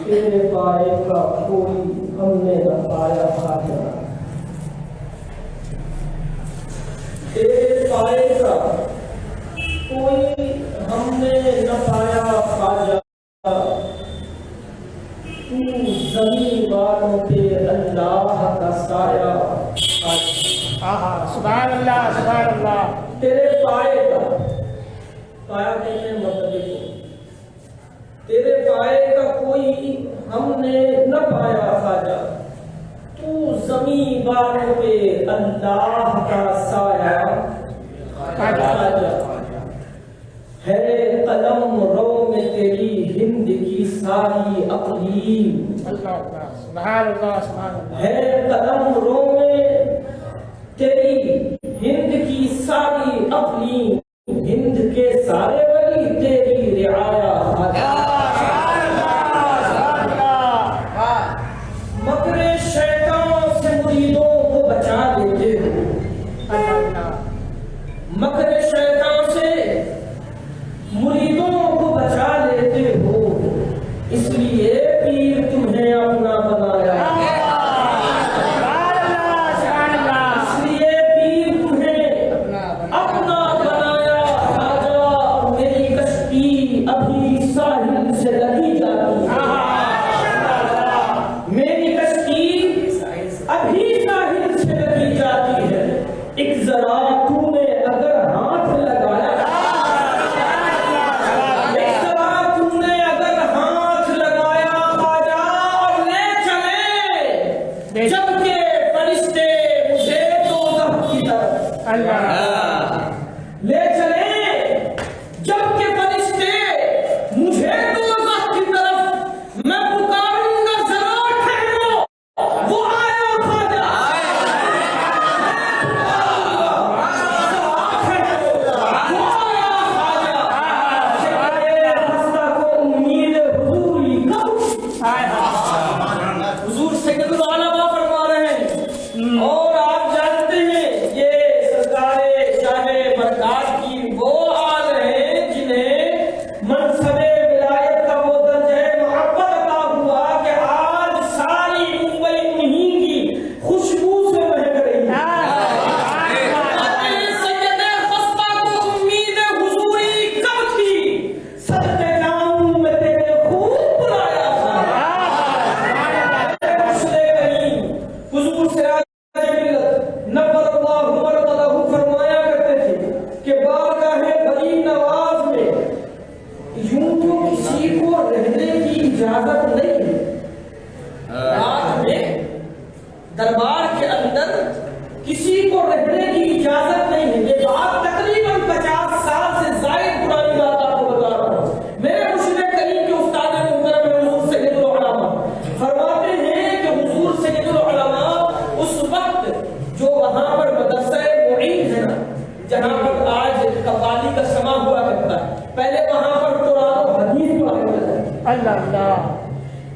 تیرے پائے کا کوئی ہم نے نہ پایا خواجہ، تیرے پائے کا کوئی ہم نے نہ پایا خواجہ، تو زمین والوں پہ اللہ کا سایہ خواجہ۔ سبحان اللہ سبحان اللہ۔ تیرے پائے کا، پایا کہتے ہیں مطلب کو، تیرے پائے کا کوئی ہم نے نہ پایا خواجہ، تو زمین والوں پہ اللہ کا سایہ خواجہ۔ ہے قلم رو میں تیری ہند کی ساری اقلیم، سبحان اللہ سبحان اللہ۔ ہے قلم رو میں تیری ہند کی ساری اقلیم، ہند کے سارے ولی تیری رعایا خواجہ۔ مکر شیطان سے مریدوں کو بچا لیتے ہو، مکر شیطان سے مریدوں کو بچا لیتے ہو، اس لیے پیر تمہیں اپنا بنایا، اس لیے پیر تمہیں اپنا بنایا خواجہ۔ اور میری کشتی ابھی ساحل سے لگی جاتی ہے، میری کشتی ابھی ساحل سے لگی جاتی ہے، ایک ذرا تو نے اگر ہاتھ لگایا، جب کہ فرشتے مجھے دوزخ کی طرف لے چلے، جب کہ فرشتے مجھے دوزخ کی طرف، میں پکاروں گا ذرا ٹھہرو، وہ آیا خواجہ، خستہ کو امید حضوری کب، حضور سید العلماء فرما رہے ہیں، اور آپ جانتے ہیں یہ سرکار شاہ برکات کی وہ آل ہیں جنہیں منصب ولایت کا وہ درجہ محبت عطا ہوا کہ آج ساری ممبئی انہی کی خوشبو سے مہک رہی ہے۔ سید خستہ کو امید حضوری کب تھی، صدقے جام میں تیرے خوب بلایا تھا۔ حضور سراج ملت نور اللہ مرتضی فرمایا کرتے تھے کہ بارگاہ بری نواز میں یوں تو کسی کو رہنے کی اجازت نہیں ہے، رات میں دربار کے اندر کسی کو رہنے کی اجازت نہیں ہے۔ یہ بات تقریباً 50 سال سے زائد پرانی بات آپ کو بتا رہا ہوں۔ میرے مرشد کریم کے استاد محترم حضور سید العلماء فرماتے ہیں کہ حضور سید العلماء اس وقت جو وہاں پر مدرسہ معین ہے نا، جہاں پر آج قوالی کا سما ہوا کرتا ہے، پہلے وہاں پر قرآن و حدیث ہوا کرتا ہے، اللہ اللہ۔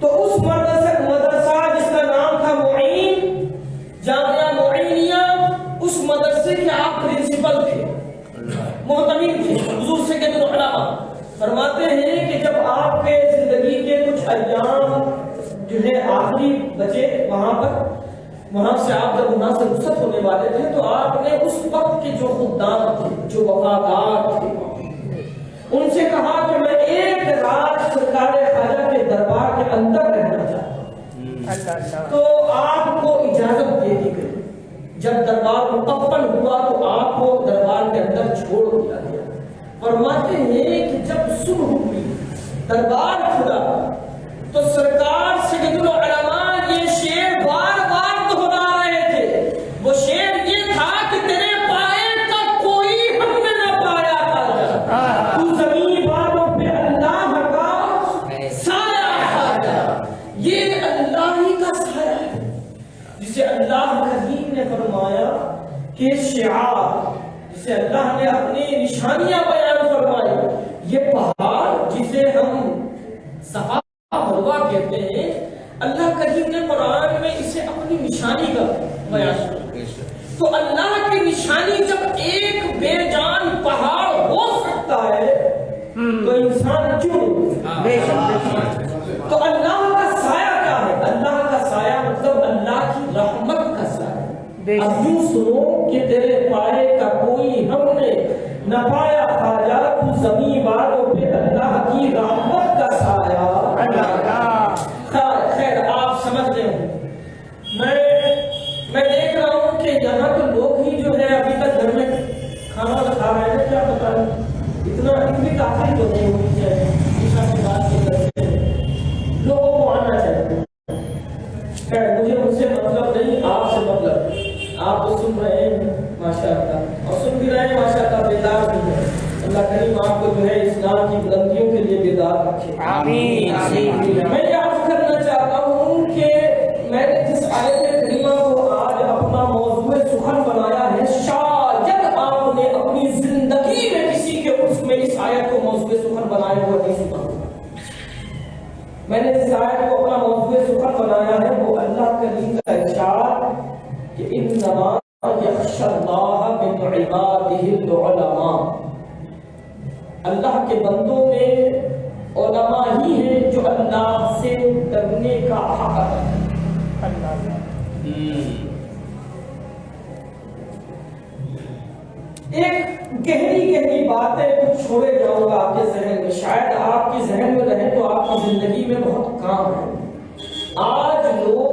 تو اس مدرسہ جس کا نام تھا معین، جامعہ معینیہ، اس مدرسے کے آپ پرنسپل تھے، محتمین تھے حضور سید العلماء۔ فرماتے ہیں کہ جب آپ کے زندگی کے کچھ ایام جو ہے آخری بچے وہاں سے آپ جب وہاں سے رخصت ہونے والے تھے، تو آپ نے اس وقت کے جو خدام تھے، جو وفادار تھے، ان سے کہا کہ میں ایک رات سرکار خواجہ کے دربار کے اندر رہنا چاہتا ہوں، تو آپ کو اجازت دے دی گئی۔ جب دربار مکمل ہوا تو آپ کو دربار کے اندر چھوڑ دیا گیا۔ فرماتے ہیں کہ جب صبح ہوئی، دربار کھلا، تو سرکار سید العلماء یہ شعر بار بار دہرا رہے تھے۔ وہ شعر یہ تھا کہ تیرے پائے کا کوئی ہم نے نہ پایا خواجہ، تو زمین والوں پہ اللہ کا سایہ خواجہ۔ یہ اللہ ہی کا سایہ ہے جسے اللہ کریم نے فرمایا کہ شعار، جسے اللہ نے اپنی نشانیاں بیان فرمائی۔ یہ پہاڑ جسے ہم صفا مروا کہتے ہیں، اللہ کریم نے قرآن میں اسے اپنی نشانی کا بیان کیا۔ تو اللہ کی نشانی جب ایک بے جان پہاڑ ہو سکتا ہے تو انسان کیوں؟ تو اللہ کا اب یوں سنو کہ تیرے پائے کا کوئی ہم نے نہ پایا خواجہ، تو زمین والوں پہ اللہ کی رحمت کا سایہ۔ خیر آپ سمجھ رہے ہوں، میں دیکھ رہا ہوں کہ یہاں کے لوگ ہی جو ہے ابھی تک گھر میں کھانا کھا رہے ہیں، کیا پتا ہے اتنی تاخیر تو نہیں ہونی چاہیے، عشاء کے بعد کے درجے لوگوں کو آنا چاہیے۔ خیر مجھے ان سے مطلب نہیں، آپ سے مطلب، آپ تو سن رہے ہیں ماشاءاللہ، اور سن بھی رہے ہیں ماشاءاللہ، بیدار بھی ہے۔ اللہ کریم آپ کو جو ہے اسلام کی بلندیوں کے لیے بیدار رکھے، آمین آمین۔ میں یہ عرض کرنا چاہتا ہوں کہ میں نے جس آیت کریمہ کو آج اپنا موضوع سخن بنایا ہے، شاید آپ نے اپنی زندگی میں کسی کے اس میں اس آیت کو موضوع سخن بنایا ہوا نہیں سنا۔ میں نے جس آیت کو اپنا موضوع سخن بنایا ہے وہ اللہ کریم کا ارشاد کہ انما یخشی اللہ من عبادہ العلماء، اللہ کے بندوں میں علماء ہی ہیں جو اللہ سے ڈرنے کا حق ہے۔ ایک گہری باتیں کچھ چھوڑے جاؤں گا آپ کے ذہن میں، شاید آپ کے ذہن میں رہے تو آپ کی زندگی میں بہت کام ہے۔ آج لوگ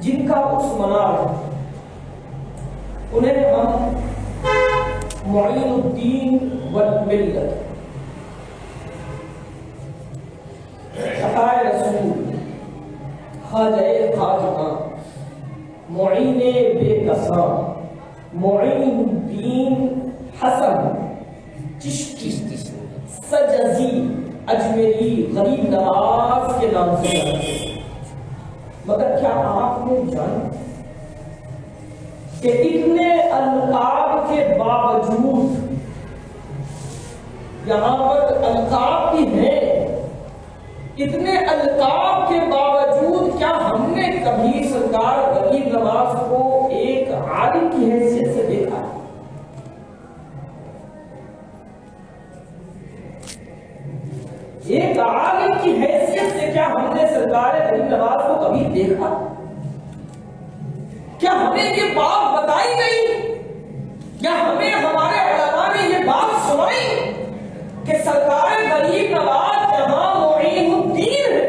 جن کا اس منار ہے انہیں ہم معین الدین والملت، عطائے رسول، خواجہ خواجہ، معین بے کساں، معین الدین حسن چشتی، سجزی اجمیری، غریب نواز کے نام سے جانتے ہیں۔ مگر کیا آپ نے جانا کہ اتنے القاب کے باوجود، یہاں پر القاب بھی ہیں، اتنے القاب کے باوجود کیا ہم نے کبھی سرکار غریب نواز کو ایک عالم کی حیثیت سے دیکھا؟ ایک عالم کی حیثیت سے کیا ہم نے سرکار غریب نواز کو کبھی دیکھا؟ کیا ہمیں یہ بات بتائی گئی؟ کیا ہمیں ہمارے علماء نے یہ بات سنائی کہ سرکار غریب نواز جہاں معین الدین ہے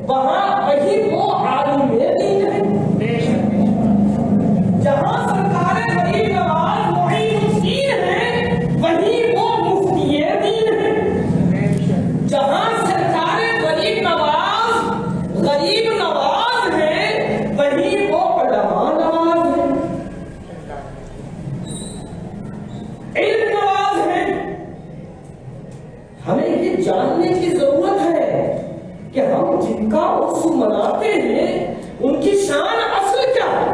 وہاں وہی وہ عالم دین ہے؟ جہاں سرکار غریب نواز معین الدین ہے وہی وہ مفتی دین ہے؟ جہاں سرکار غریب نواز ہے وہی وہ علماء نواز ہے، علم نواز ہے۔ ہمیں یہ جاننے کی ضرورت ہے کہ ہم جن کا عرس مناتے ہیں ان کی شان اصل کیا ہے،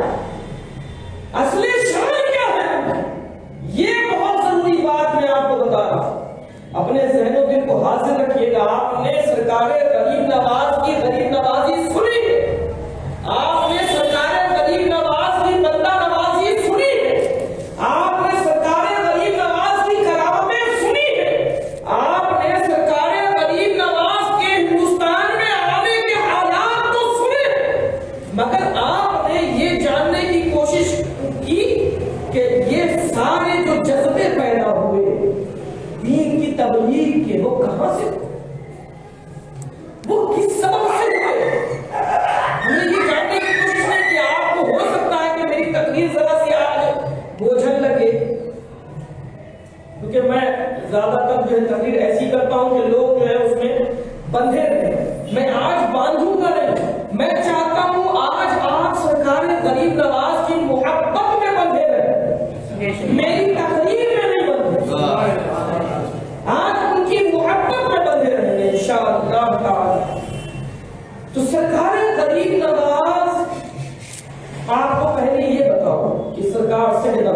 اصل شان کیا ہے، یہ بہت ضروری بات میں آپ کو بتا رہا ہوں۔ اپنے ذہن و دل کو حاضر رکھیے گا، آپ نے سرکار غریب نواز کی غریب نوازی سنی ہے، آپ نے سرکار غریب نواز کی بندہ نوازی سنی ہے، آپ نے سرکار غریب نواز کی کرامتیں سنی ہے، آپ نے سرکار غریب نواز کے ہندوستان میں آنے کے حالات تو سنے، مگر آپ نے یہ جاننے کی کوشش کی کہ یہ سارے جو جذبے پیدا ہوئے دین کی تبلیغ کے وہ کہاں سے، وہ کس سبب سے ہوئے؟ ہمیں یہ جاننے کی کوشش ہے کہ آپ کو ہو سکتا ہے کہ میری تقریر ذرا سی آج بوجھل لگے، کیونکہ میں زیادہ تر جو ہے تقریر ایسی کرتا ہوں کہ لوگ جو ہے اس میں بندھے رہے۔ میں آج باندھوں گا نہیں، میں چاہتا ہوں آج آپ سرکار غریب نواز کی محبت میں بندھے رہے، میری تقریر میں نہیں بندھے، آج ان کی محبت میں بندھے رہیں گے انشاءاللہ تعالی۔ تو سرکار غریب نواز، آپ کو پہلے یہ بتاؤ کہ سرکار سیدنا و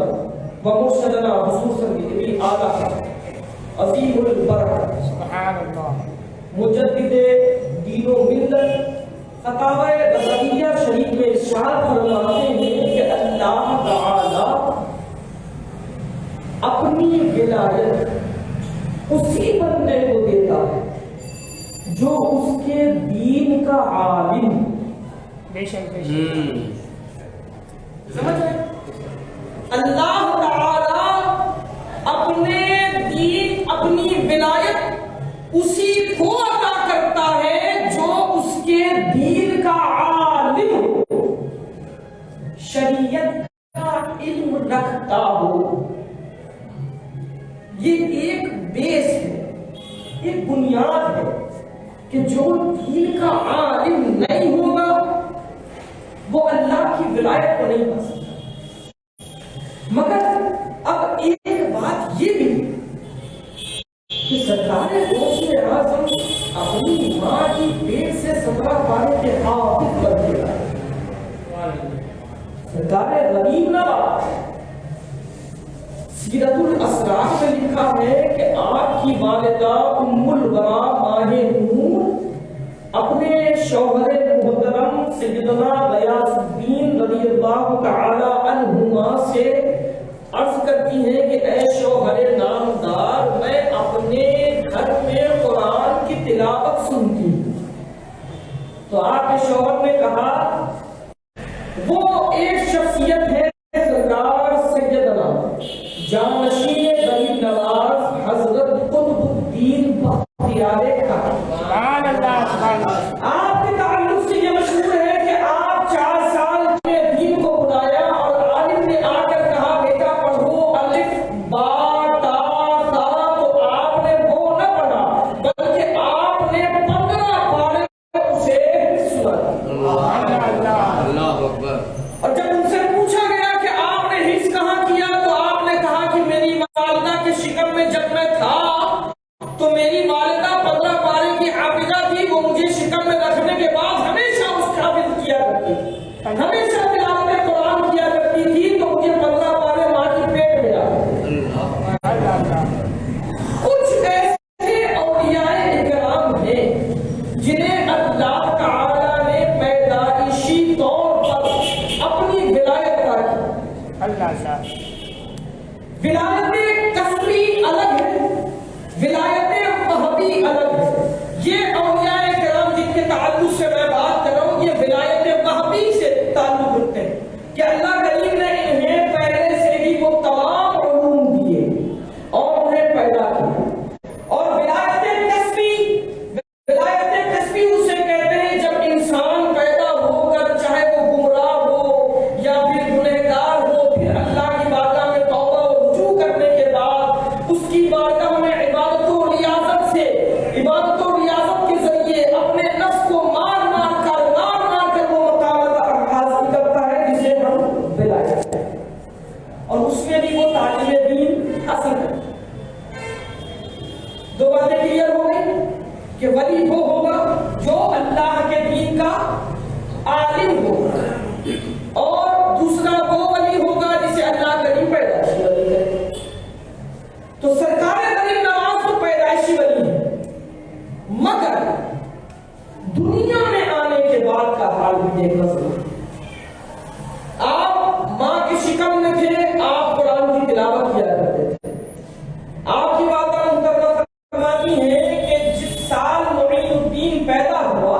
مرشدنا حضور صلی اللہ عظیم البرکت سبحان اللہ مجدد دین و ملت فتاوی بہائیہ شریف میں ارشاد فرماتے ہیں کہ اللہ تعالی اپنی ولایت اسی بندے کو دیتا ہے جو اس کے دین کا عالم، بے شک بے شک سمجھ رہے ہیں؟ اللہ تعالی اپنے دین اپنی ولایت اسی کو عطا کرتا ہے جو اس کے دین کا عالم ہو، شریعت کا علم رکھتا ہو۔ یہ ایک بیس ہے، ایک بنیاد ہے کہ جو دین کا عالم نہیں ہوگا وہ اللہ کی ولایت کو نہیں پا سکتا۔ مگر اب ایک بات یہ بھی کہ سرکار غوث اعظم اپنی ماں کی پیٹ سے 17 پارے کے حافظ بن گیا۔ سرکار غریب نواز سیرت الاسرار میں لکھا ہے کہ آپ کی والدہ ام الورا ماہ نور اپنے شوہر محترم سیدنا غیاث الدین رضی اللہ تعالی عنہما سے عرض کرتی ہیں کہ اے شوہر نامدار، میں اپنے گھر میں قرآن کی تلاوت سنتی ہوں۔ تو آپ کے شوہر نے کہا وہ ایک شخصیت ہے سرکار سیدنا جانشین غریب نواز حضرت قطب الدین بختیار کاکڑ۔ آپ کے تعلق سے یہ مشہور ہے کہ آپ 4 سال میں دین کو بلایا اور عالم نے آ کر کہا بیٹا پڑھو الف با تا تا، تو آپ نے وہ نہ پڑھا بلکہ آپ نے 15 پارے اسے سنا۔ اللہ اکبر۔ اور جب ان سے پوچھا گیا کہ آپ نے حفظ کہاں کیا تو آپ نے کہا کہ میری والدہ کے شکم میں جب میں تھا تو میری والدہ 15 پارے کی حافظہ تھی، وہ مجھے شکم میں رکھنے کے بعد ہمیشہ اس کا حفظ کیا کرتی تھی، ہمیشہ تلاوت قرآن کیا کرتی تھی، تو مجھے 15 پارے ماں کی پیٹ میں آ۔ کچھ ایسے اولیاء اکرام ہیں جنہیں اللہ تعالی نے پیدائشی طور پر اپنی ولایت عطا کی۔ ولایت کسبی الگ ہے، ولایت وہبی الگ ہے۔ یہ اولیاء کرام جن کے تعلق سے میں بات کر رہا ہوں یہ ولایت وہبی سے تعلق رکھتے ہیں کہ اللہ کریم نے انہیں پہلے سے ہی وہ تمام علوم دیے اور انہیں پیدا کیا۔ اور ولایت کسبی اسے کہتے ہیں جب انسان پیدا ہو کر چاہے وہ گمراہ ہو یا پھر گنہگار ہو، پھر اللہ کی بارگاہ میں توبہ و رجوع کرنے کے بعد اس کی بارگاہ میں عبادت و ریاضت کے ذریعے اپنے نفس کو مار مار کر وہ مقام حاصل کرتا ہے جسے ہم ولایت ہیں، اور اس میں بھی وہ طالب دین حاصل کرتا ہے۔ 2 باتیں کلیئر ہو گئی کہ ولی وہ ہوگا جو اللہ کے دین کا عالم ہوگا، اور دوسرا وہ ولی ہوگا جسے اللہ کریم پیدائشی ولی ہے۔ تو سرکار غریب نواز تو پیدائشی ولی ہے، مگر دنیا میں آنے کے بعد کا حال بھی دیکھنا ضروری ہے۔ آپ ماں کی شکم میں تھے، آپ قرآن کی تلاوت کیا کرتے تھے۔ آپ کی والدہ محترمہ فرماتی ہیں کہ جس سال معین الدین پیدا ہوا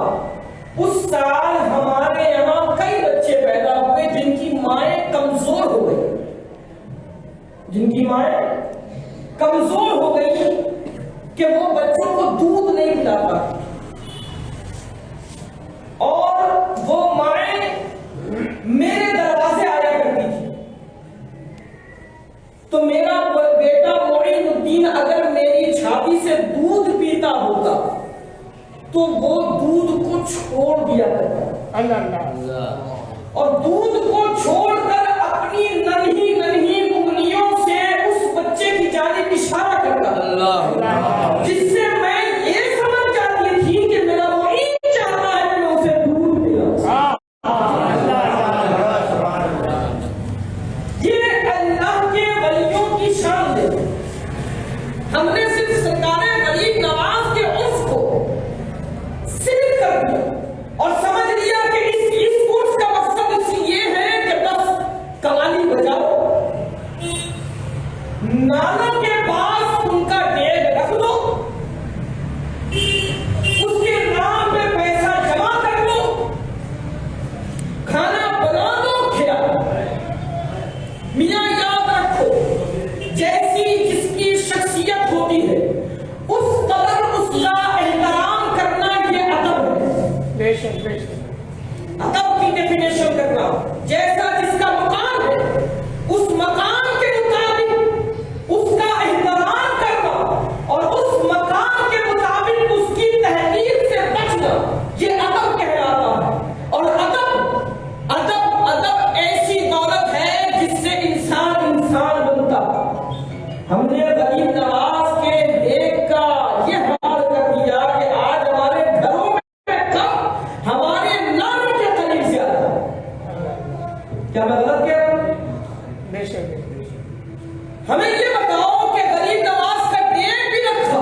اس سال ہمارے یہاں کئی بچے پیدا ہوئے جن کی مائیں کمزور ہو گئی کہ وہ بچوں کو دودھ نہیں پلا پاتی، اور وہ مائیں میرے دروازے آیا کرتی تھی۔ تو میرا بیٹا معین الدین اگر میری چھاتی سے دودھ پیتا ہوتا تو وہ دودھ کو چھوڑ دیا کرتا، اور دودھ کو چھوڑ کر اپنی ننھی انگلیوں سے اس بچے کی جانب اشارہ کرتا، جس سے میں یہ سمجھ جاتی تھی کہ میرا معین چاہتا ہے کہ میں اسے دودھ پلاؤں۔ یہ اللہ کے ولیوں کی شان ہے۔ ہم نے صرف سرکار غریب نواز کے عرف کو سمت کر دیا اور سمجھ لیا کہ اس عرف کا مقصد یہ ہے کہ بس قوالی بجاؤ، نالوں کے پاس ان کا ڈیگ شک بے شک ادب کی ڈیفینیشن کرنا، جیسا جس کا مقام ہے اس مقام کے مطابق اس کا احترام کرنا اور اس مقام کے مطابق اس کی تحقیر سے بچنا، یہ ادب کہلاتا ہے۔ اور ادب ایسی دولت ہے جس سے انسان بنتا۔ ہم نے غریب نواز کے دیکھ کا یہ حال کر دیا کہ آج ہمارے گھروں میں کم ہمارے نام کے قریب زیادہ۔ کیا میں غلط کہہ رہا ہوں؟ بے شک ہمیں یہ بتاؤ کہ غریب نواز کا ڈیٹ بھی رکھا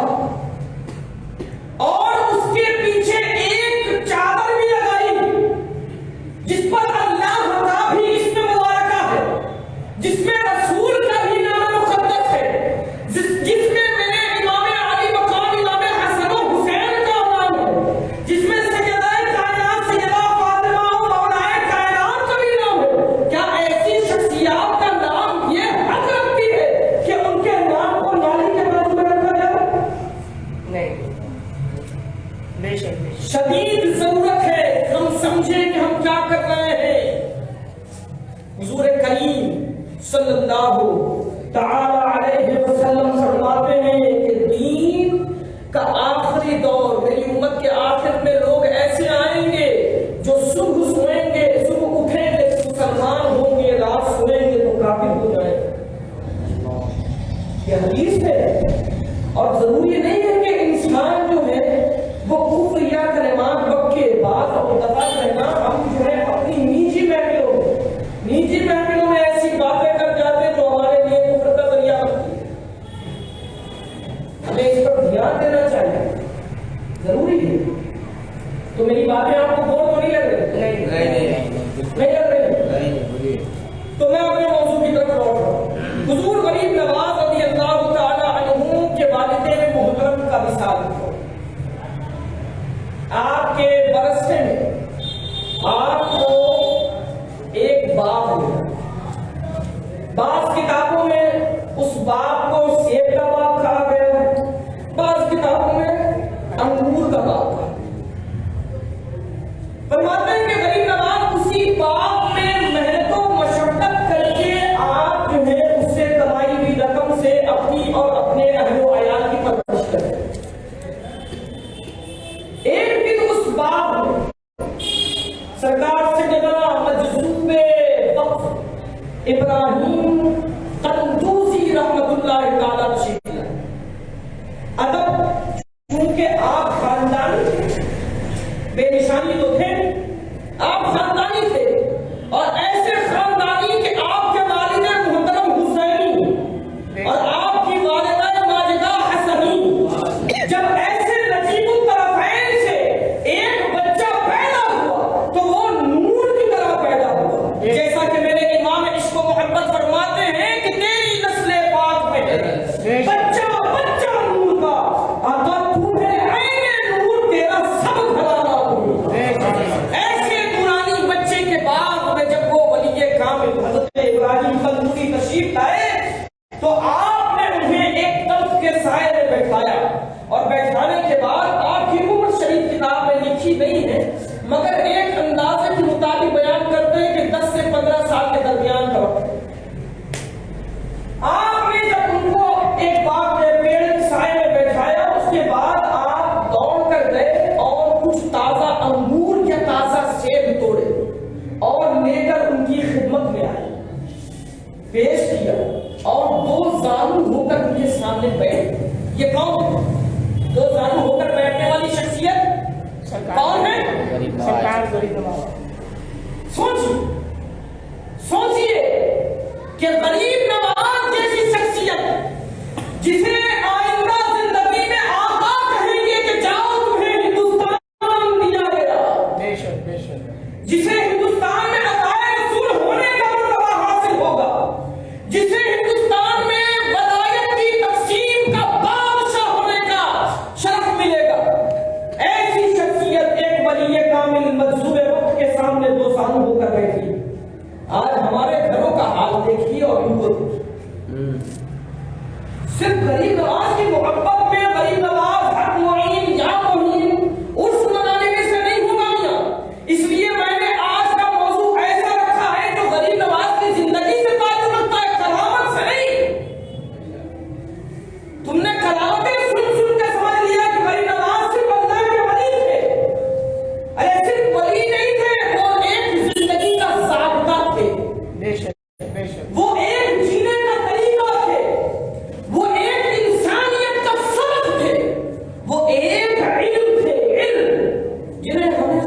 اور اس کے پیچھے ایک چادر بھی لگائی جس پر اللہ کا بھی اسم مبارکہ ہے، جس میں رسول کا بھی نام مقدس ہے، جس میں میرے امام علی مقام امام حسن و حسین کا نام ہے، جس میں سیدہ کائنات سیدہ فاطمہ و مولا کائنات کا بھی نام ہے۔ کیا ایسی شخصیات کا نام یہ حق رکھتی ہے کہ ان کے نام کو نالی کے بازو میں رکھا جائے؟ نہیں، بے شک شدید ضرورت ہے ہم سمجھیں کہ ہم کیا کر رہے ہیں۔ حضور کریم صلی اللہ تعالی علیہ وسلم فرماتے ہیں کہ دین کا آخری دور، میری امت کے آخر میں لوگ ایسے آئیں گے جو صبح سوئیں گے، صبح اٹھیں گے تو مسلمان ہوں گے، رات سوئیں گے تو کافر ہو جائیں گے۔ یہ حدیث ہے اور ضروری نہیں ہے کہ انسان جو ہے وہ کفر یا کلمات بکے بعض اور دفعہ کہنا ہم جو ہے اپنی نجی محفلوں میں ایسی باتیں کر جاتے جو ہمارے لیے کفر کا ذریعہ بنتی ہے۔ ہمیں اس پر دھیان دینا چاہیے، ضروری ہے۔ تو میری باتیں آپ کو بور تو نہیں لگ رہی؟ نہیں لگ رہی؟ تو میں اپنے موضوع کی طرف لوٹ رہا ہوں۔ حضور غریب نواز رضی اللہ تعالی عنہ کے والدین محترم کا مثال ہے۔ آپ کے برسے میں آپ کو ایک باغ ملا، بعض کتابوں میں اس باغ کو سیب کا باغ کہا گیا، بعض کتابوں میں انگور کا باغ کہا۔ فرماتے ہیں کہ غریب نواز اسی باغ میں محنت و مشقت کر کے آپ جو ہے اس سے کمائی ہوئی رقم سے اپنی اور اپنے اہل و عیال کی پرورش کرتے ہیں۔ ایک دن اس باغ میں سرکار سیدنا مجذوب وقت ابراہیم قندوزی رحمت اللہ تعالی تشریف لائے۔ ادب چونکہ آپ خاندانی تھے، بے نشانی تو تھے، آپ خاندانی تھے اور ایسے خاندانی کہ آپ کے والد محترم حسینی اور آپ کی والدہ ماجدہ حسنی، جب ایسے نجیب الطرفین سے ایک بچہ پیدا ہوا تو وہ نور کی طرح پیدا ہوا، جیسا کہ میرے امام عشق و محبت فرماتے ہیں کہ تیری نسل پاک میں ہے بچہ نور کا، اگر تو ہے عین نور تیرا سب گھرانہ نور۔ ایسے نورانی بچے کے بعد میں جب وہ ولی کامل حضرت ابراہیم قندوزی تشریف لائے تو آپ نے انہیں ایک درخت کے سائے میں بیٹھایا، اور بیٹھانے کے بعد آپ کی عمر شریف کتاب میں لکھی نہیں ہے مگر ایک اندازے کے مطابق بیان کرتے ہیں کہ 10 سے 15 سال کے درمیان کا وقت ہے۔ آپ نے جب ان کو ایک باغ میں پیڑ کے سائے میں بیٹھایا، اس کے بعد آپ دوڑ کر گئے اور کچھ تازہ انگور یا تازہ سیب توڑے اور لے کر ان کی خدمت میں آئے، پیش کیا اور دو زانو ہو کر ان کے سامنے بیٹھے۔ یہ کون ہے؟ دو زانو ہو کر بیٹھنے والی شخصیت کون ہے؟ سرکار غریب نواز۔ سوچیے کہ غریب نواز جیسی شخصیت جسے آئندہ زندگی میں آقا کہیں گے کہ جاؤ تمہیں ہندوستان دیا گیا، بے شک جسے ہندوستان میں عطائے رسول ہونے کا مرتبہ حاصل ہوگا، جسے ہندوستان میں ولایت کی تقسیم کا بادشاہ ہونے کا شرف ملے گا، ایسی شخصیت ایک ولی کامل مجذوب وقت کے سامنے دو زانو ہو کر بیٹھی۔ آج ہمارے گھروں کا حال دیکھیے اور ان کو صرف غریب نواز کی محبت میں غریب نواز حق معین یا معین عرس منانے میں سے نہیں ہوگا،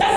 10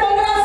15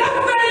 90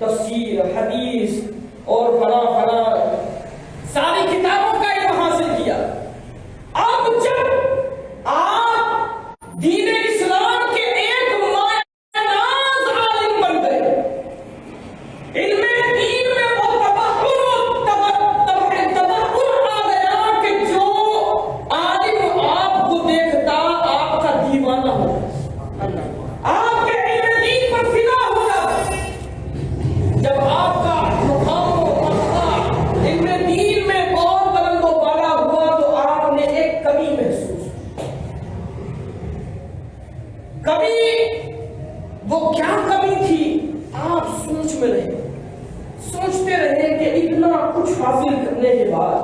تفسیر، حدیث اور فلاں ساری کتابوں کا علم حاصل کیا۔ اب جب آپ دین اسلام کے ایک ماناز عالم بن گئے، علم دین میں وہ تبحر آ گیا کہ جو عالم آپ کو دیکھتا آپ کا دیوانہ ہو، آپ کے علم دین پر فدا ہو جاتا۔ جب آپ کا مقام و مرتبہ علم دین میں اور بلند و بالا ہوا تو آپ نے ایک کمی محسوس کی۔ کمی، وہ کیا کمی تھی؟ آپ سوچ میں رہے، سوچتے رہے کہ اتنا کچھ حاصل کرنے کے بعد،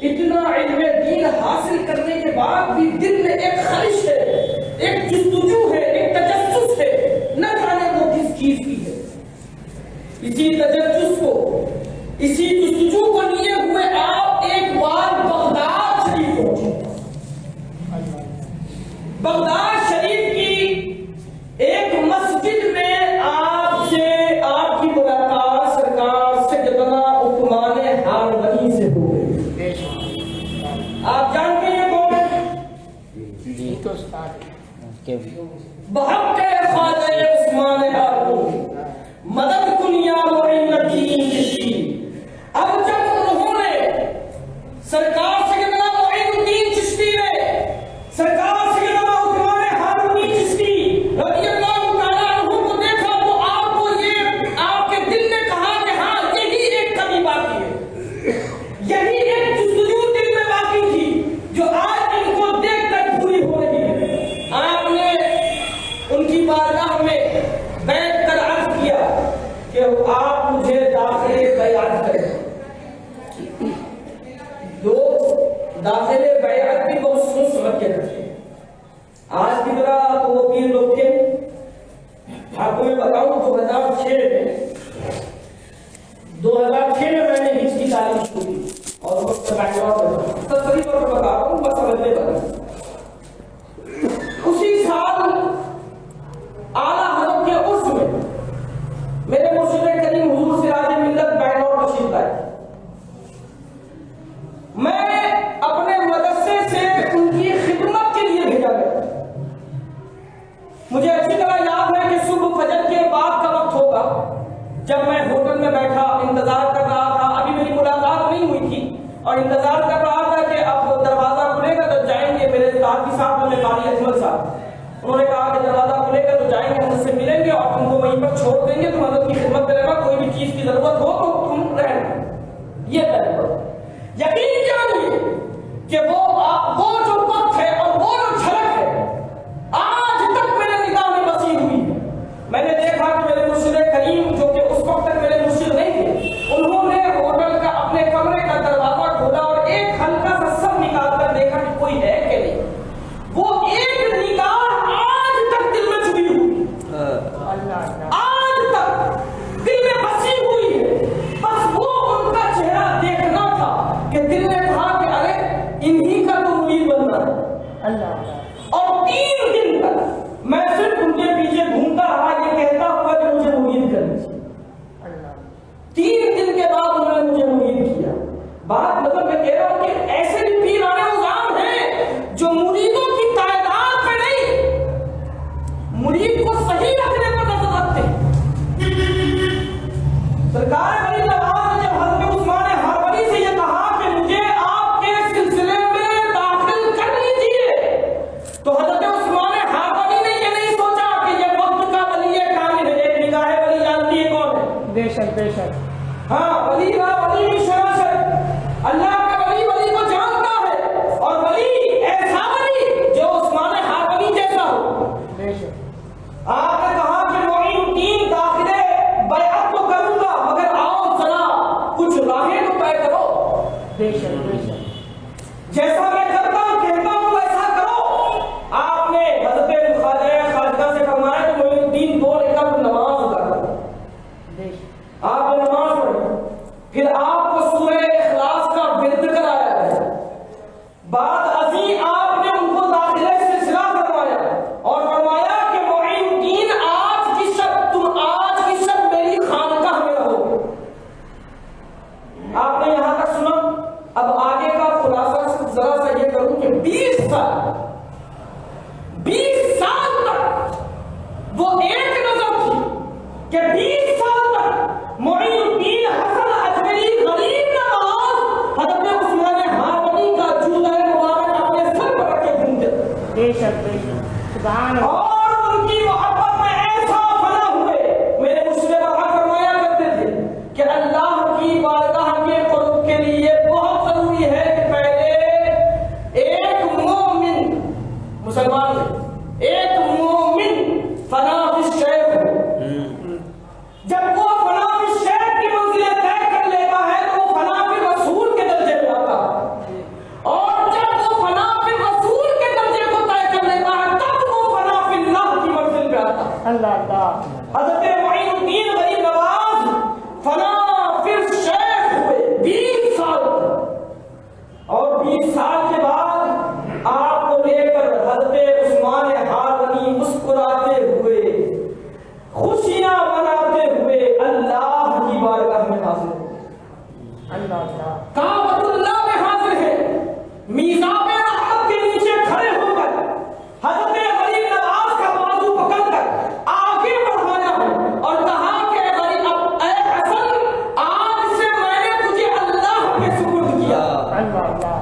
اتنا علم دین حاصل کرنے کے بعد بھی دل میں ایک خواہش ہے، ایک جستجو ہے، ایک تجسس ہے، نہ جانے وہ کس چیز کی ہے۔ اسی تجسس کو، اسی جستجو کو لیے ہوئے آپ ایک بار بغداد شریف پہنچے۔ بغداد شریف کی ایک مسجد میں آپ کی ملاقات سرکار سیدنا عثمان ہارونی سے ہو گئی۔ آپ جانتے ہیں کون ہے؟ جی تو استاد بحق خواجہ عثمان ہارونی، مدد کن یا معین الدین چشتی۔ اب جب انہوں نے سرکار سیدنا معین الدین چشتی نے سرکار سیدنا عثمان ہارونی چشتی رضی اللہ تعالیٰ عنہ کو دیکھا تو آپ کو یہ آپ کے دل نے کہا کہ ہاں یہی ایک کمی باقی ہے، یہی ایک جستجو دل میں باقی تھی جو آج ان کو دیکھ کر پوری ہو رہی ہے۔ آپ نے ان کی بارگاہ میں بیٹھ کر عرض کیا کہ آپ مجھے داخل بیعت کریں۔ لوگ داخل بیعت بھی بہت سوچ سمجھ کے کرتے ہیں۔ آج کی طرح تو وکیل لوگ تھے، آپ کو میں بتاؤں 2006 میں میں نے ہج کی تعلیم شروع کی اور اس کا تصریح طور پر بتا رہا ہوں، بس سمجھنے والا۔ اسی سال اعلیٰ حضرت کے عرس میں میرے مرشد کریم حضور سراج ملت بنگلور تشریف لائے۔ میں اپنے مدرسے سے ان کی خدمت کے لیے بھیجا گیا۔ مجھے اچھی طرح یاد ہے کہ صبح فجر کے بعد کا وقت ہوگا جب میں ہوٹل میں بیٹھا انتظار کر رہا تھا۔ ابھی میری ملاقات نہیں ہوئی تھی اور انتظار کر رہا تھا کہ اب دروازہ کھلے گا تو جائیں گے میرے ساتھی صاحب میں قاری اجمل صاحب، انہوں نے کہا کہ دروازہ کھلے گا تو جائیں گے، ہم سے ملیں گے اور تم کو وہیں پر چھوڑ دیں گے، تم حضرت کی خدمت کرے گا، کوئی بھی چیز کی ضرورت ہو تو تم رہنا۔ یہ طے کرو۔ یقین جانیے کہ وہ جو وقت ہے اور وہ جو جھلک ہے آج تک میرے نگاہ میں بسی ہوئی ہے۔ میں نے دیکھا کہ میرے مرشد کریم جو کہ اس وقت تک میرے مرشد نہیں تھے، انہوں نے ہوٹل کا اپنے کمرے کا دروازہ کھولا اور ایک ہلکا سا سب نکال کر دیکھا کہ کوئی ہے کہ نہیں۔ وہ ایک نگاہ آج تک دل میں چھپی ہوئی، آج تک دل میں بسی ہوئی ہے۔ بس وہ ان کا چہرہ دیکھنا تھا کہ دل نے کہا کہ ارے انہی کا تو مرید بننا ہے۔ اور 3 دن تک میں صرف ان کے پیچھے گھومتا رہا یہ کہتا ہوا کہ مجھے مرید کرنی چاہیے۔ 3 دن کے بعد انہوں نے مجھے مرید کیا۔ بات مطلب میں کہہ رہا ہوں کہ ایسے بھی پیرانے عظام ہیں جو مریدوں کی تعداد پہ نہیں، مرید کو صحیح رکھنے پر نظر رکھتے ہیں۔ سرکار بڑی نواز نے جب حضرت عثمان ہارونی سے یہ کہا کہ مجھے آپ کے سلسلے میں داخل کر لیجیے تو حضرت عثمان ہارونی نے یہ نہیں سوچا کہ یہ وقت کا ولی کامل ہے۔ ایک نگاہ ولی جانتی ہے کون ہے؟ بے شک بے شک، ہاں ولی کی شرح سے اللہ کا ولی کو جانتا ہے، اور ولی ایسا ولی جو عثمان ہارونی جیسا ہو۔ بے شک آپ نے کہا کہ معین الدین داخلے بیعت تو کروں گا مگر آؤ ذرا کچھ راہیں تو طے کرو۔ بے شک بے شک، جیسا میں کرتا ہوں کہتا ہوں ویسا کرو۔ آپ نے حضرت خواجہ سے فرمایا کہ معین الدین 2 رکعت نماز ادا کرو۔ بے شک، آپ نے نماز پڑھی، پھر آپ کو سورہ اخلاص کا ورد کرایا ہے۔ بعد ازیں آپ نے ان کو داخلے سے سلسلہ فرمایا اور فرمایا کہ معین الدین آج کی شب میری خانقاہ سبحان اللہ اور ان کی محبت میں ایسا فنا ہوئے. میرے مسلم بھائی فرمایا کرتے تھے کہ اللہ کی بارگاہ کے قرب کے لیے بہت ضروری ہے کہ پہلے ایک مومن مسلمان میں ایک مومن فنا فی الشیخ ہو. جب وہ فنا فی الشیخ کی منزلیں طے کر لیتا ہے تو وہ فنا فی رسول کے درجے پہ آتا ہے. اور جب وہ فنا فی رسول کے درجے کو طے کر لیتا ہے تب وہ فنا فی اللہ کی منزل پہ آتا ہے. اللہ اللہ حضرت معین الدین غریب نواز فنا فی الشیخ ہوئے 20 سال تک. اور 20 سال کے بعد آپ کو لے کر حضرت عثمان ہارونی مسکراتے ہوئے خوشیاں مناتے ہوئے اللہ کی بارگاہ میں حاضر ہوئے. اللہ اللہ کعبۃ اللہ میں حاضر ہے. میزاب رحمت کے نیچے کھڑے ہو کر حضرت غریب نواز کا بازو پکڑ کر آگے بڑھایا ہے اور کہا کہ غریب اے حسن آج سے میں نے تجھے اللہ کے سپرد کیا. اللہ اللہ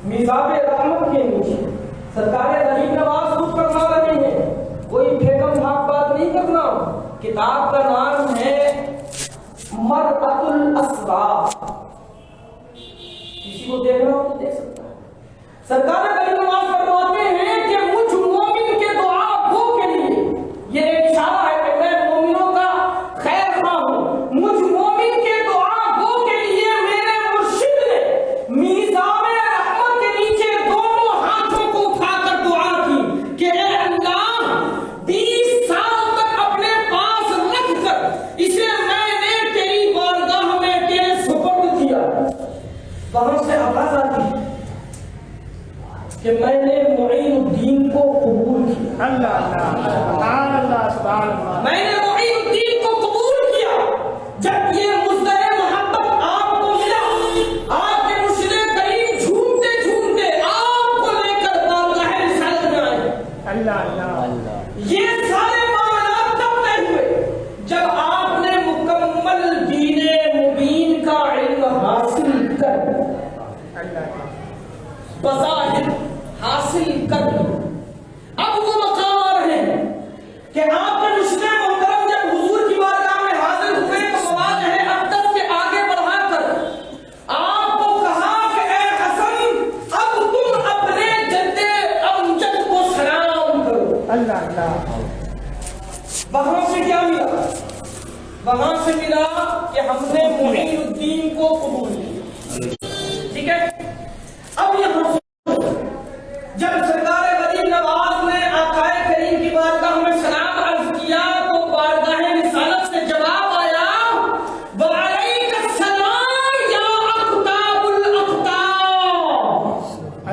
میزاب رحمت کے نیچے سرکار غریب نواز خود فرما رہے ہیں. کوئی پھیکم بھاگ بات نہیں کرنا. کتاب کا نام ہے مرأۃ الاسرار. کسی کو دیکھ رہا ہو تو دیکھ سکتا ہے. سرکار غریب نواز فرماتے ہیں کہ مجھ مومن کے دعا گو کے لیے یہ ایک اشارہ ہے کہ میں مومنوں کا خیر خواہ ہوں. مجھ مومن کے دعا گو کے لیے میرے مرشد نے میزاب رحمت کے نیچے دونوں ہاتھوں کو اٹھا کر دعا کی کہ اے اللہ 20 سال تک اپنے پاس رکھ کر اسے میں نے تیری بارگاہ میں تیرے سپرد کیا. وہاں سے آواز آتی کہ میں نے معین الدین کو قبول کیا. اللہ اللہ سبحان اللہ سبحان اللہ میں نے معین الدین کو قبول کیا. جب یہ مصدر محبت آپ کو ملا آپ کے مرشد کریم جھومتے جھومتے آپ کو لے کر بارگاہ رسالت میں آئے. اللہ اللہ یہ سارے معاملات تب طے ہوئے جب آپ نے مکمل دین مبین کا علم حاصل کر اللہ بظاہر حاصل کر لیا. اب وہ مقام آ رہے ہیں کہ آپ کے مرشد محترم جب حضور کی بارگاہ میں حاضر ہوئے تو سوال ہے اقدس کے آگے بڑھا کر آپ کو کہا کہ اے حسن اب تم اپنے جد امجد کو سلام کرو. اللہ اللہ وہاں سے کیا ملا؟ وہاں سے ملا کہ ہم نے معین الدین کو قبول کیا. ٹھیک ہے. اب یہاں جب سرکار غریب نواز نے آقا کریم کی بارگاہ میں سلام عرض کیا تو بارگاہ رسالت سے جواب آیا وعلیک السلام یا اقطاب الاقطاب.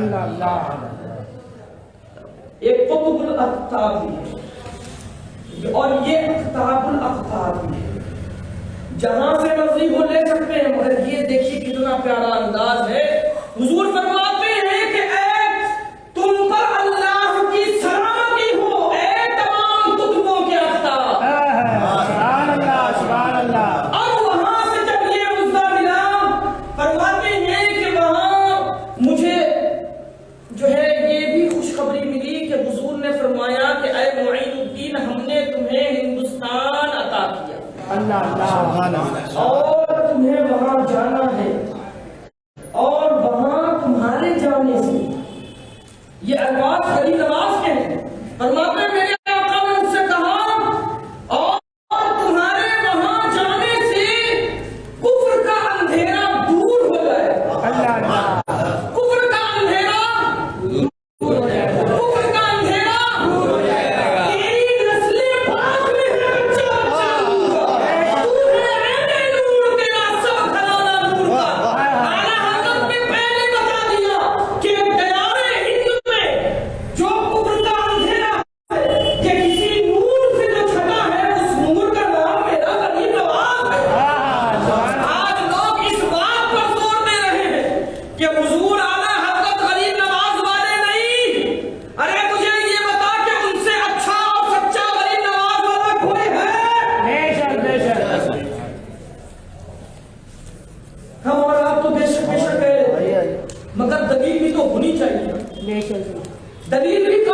اللہ اللہ ایک قطب الاقطاب بھی ہے اور یہ اقطاب الاقطاب بھی ہے. جہاں سے مرضی وہ لے سکتے ہیں مگر یہ دیکھیے کتنا پیارا انداز ہے. حضور فرماتے ہیں کہ اے تم پر اللہ کی سلامتی ہو اے تمام قطبوں کے اقطاب. سبحان اللہ سبحان اللہ اب وہاں سے جب یہ مدعا ملا فرماتے ہیں کہ وہاں مجھے جو ہے یہ بھی خوشخبری ملی کہ حضور نے فرمایا کہ اے معین الدین ہم نے تمہیں ہندوستان عطا کیا اللہ اللہ اور تمہیں وہاں جانا ہے اور وہاں تمہارے جانے سے یہ الفاظ غریب نواز کے ہیں. فرماتے ہیں میرے آقا نے ان سے کہا اور تمہارے وہاں جانے سے کفر کا اندھیرا دور ہو جائے گا. اللہ اللہ کفر کا اندھیرا کفر کا اندھیرا تیری نسلیں پاک میں ہے بچہ بچہ تو ہے عین نور تیرا سب کھلانا نور کا. اعلیٰ حضرت نے پہلے بتا دیا کہ دیار ہند میں جو کفر کا اندھیرا ہے کہ کسی نور سے جو چھٹا ہے اس نور کا نام میرا غریب نواز ہے. آج لوگ اس بات پر زور دے رہے ہیں کہ حضور اعلیٰ حضرت غریب نواز والے نہیں. ارے مجھے یہ بتا کہ ان سے اچھا اور سچا غریب نواز والا کوئی ہے؟ بے شک بے شک ہم اور آپ تو بے شک کہہ رہے ہیں مگر دلیل بھی تو ہونی چاہیے. بے شک دلیل بھی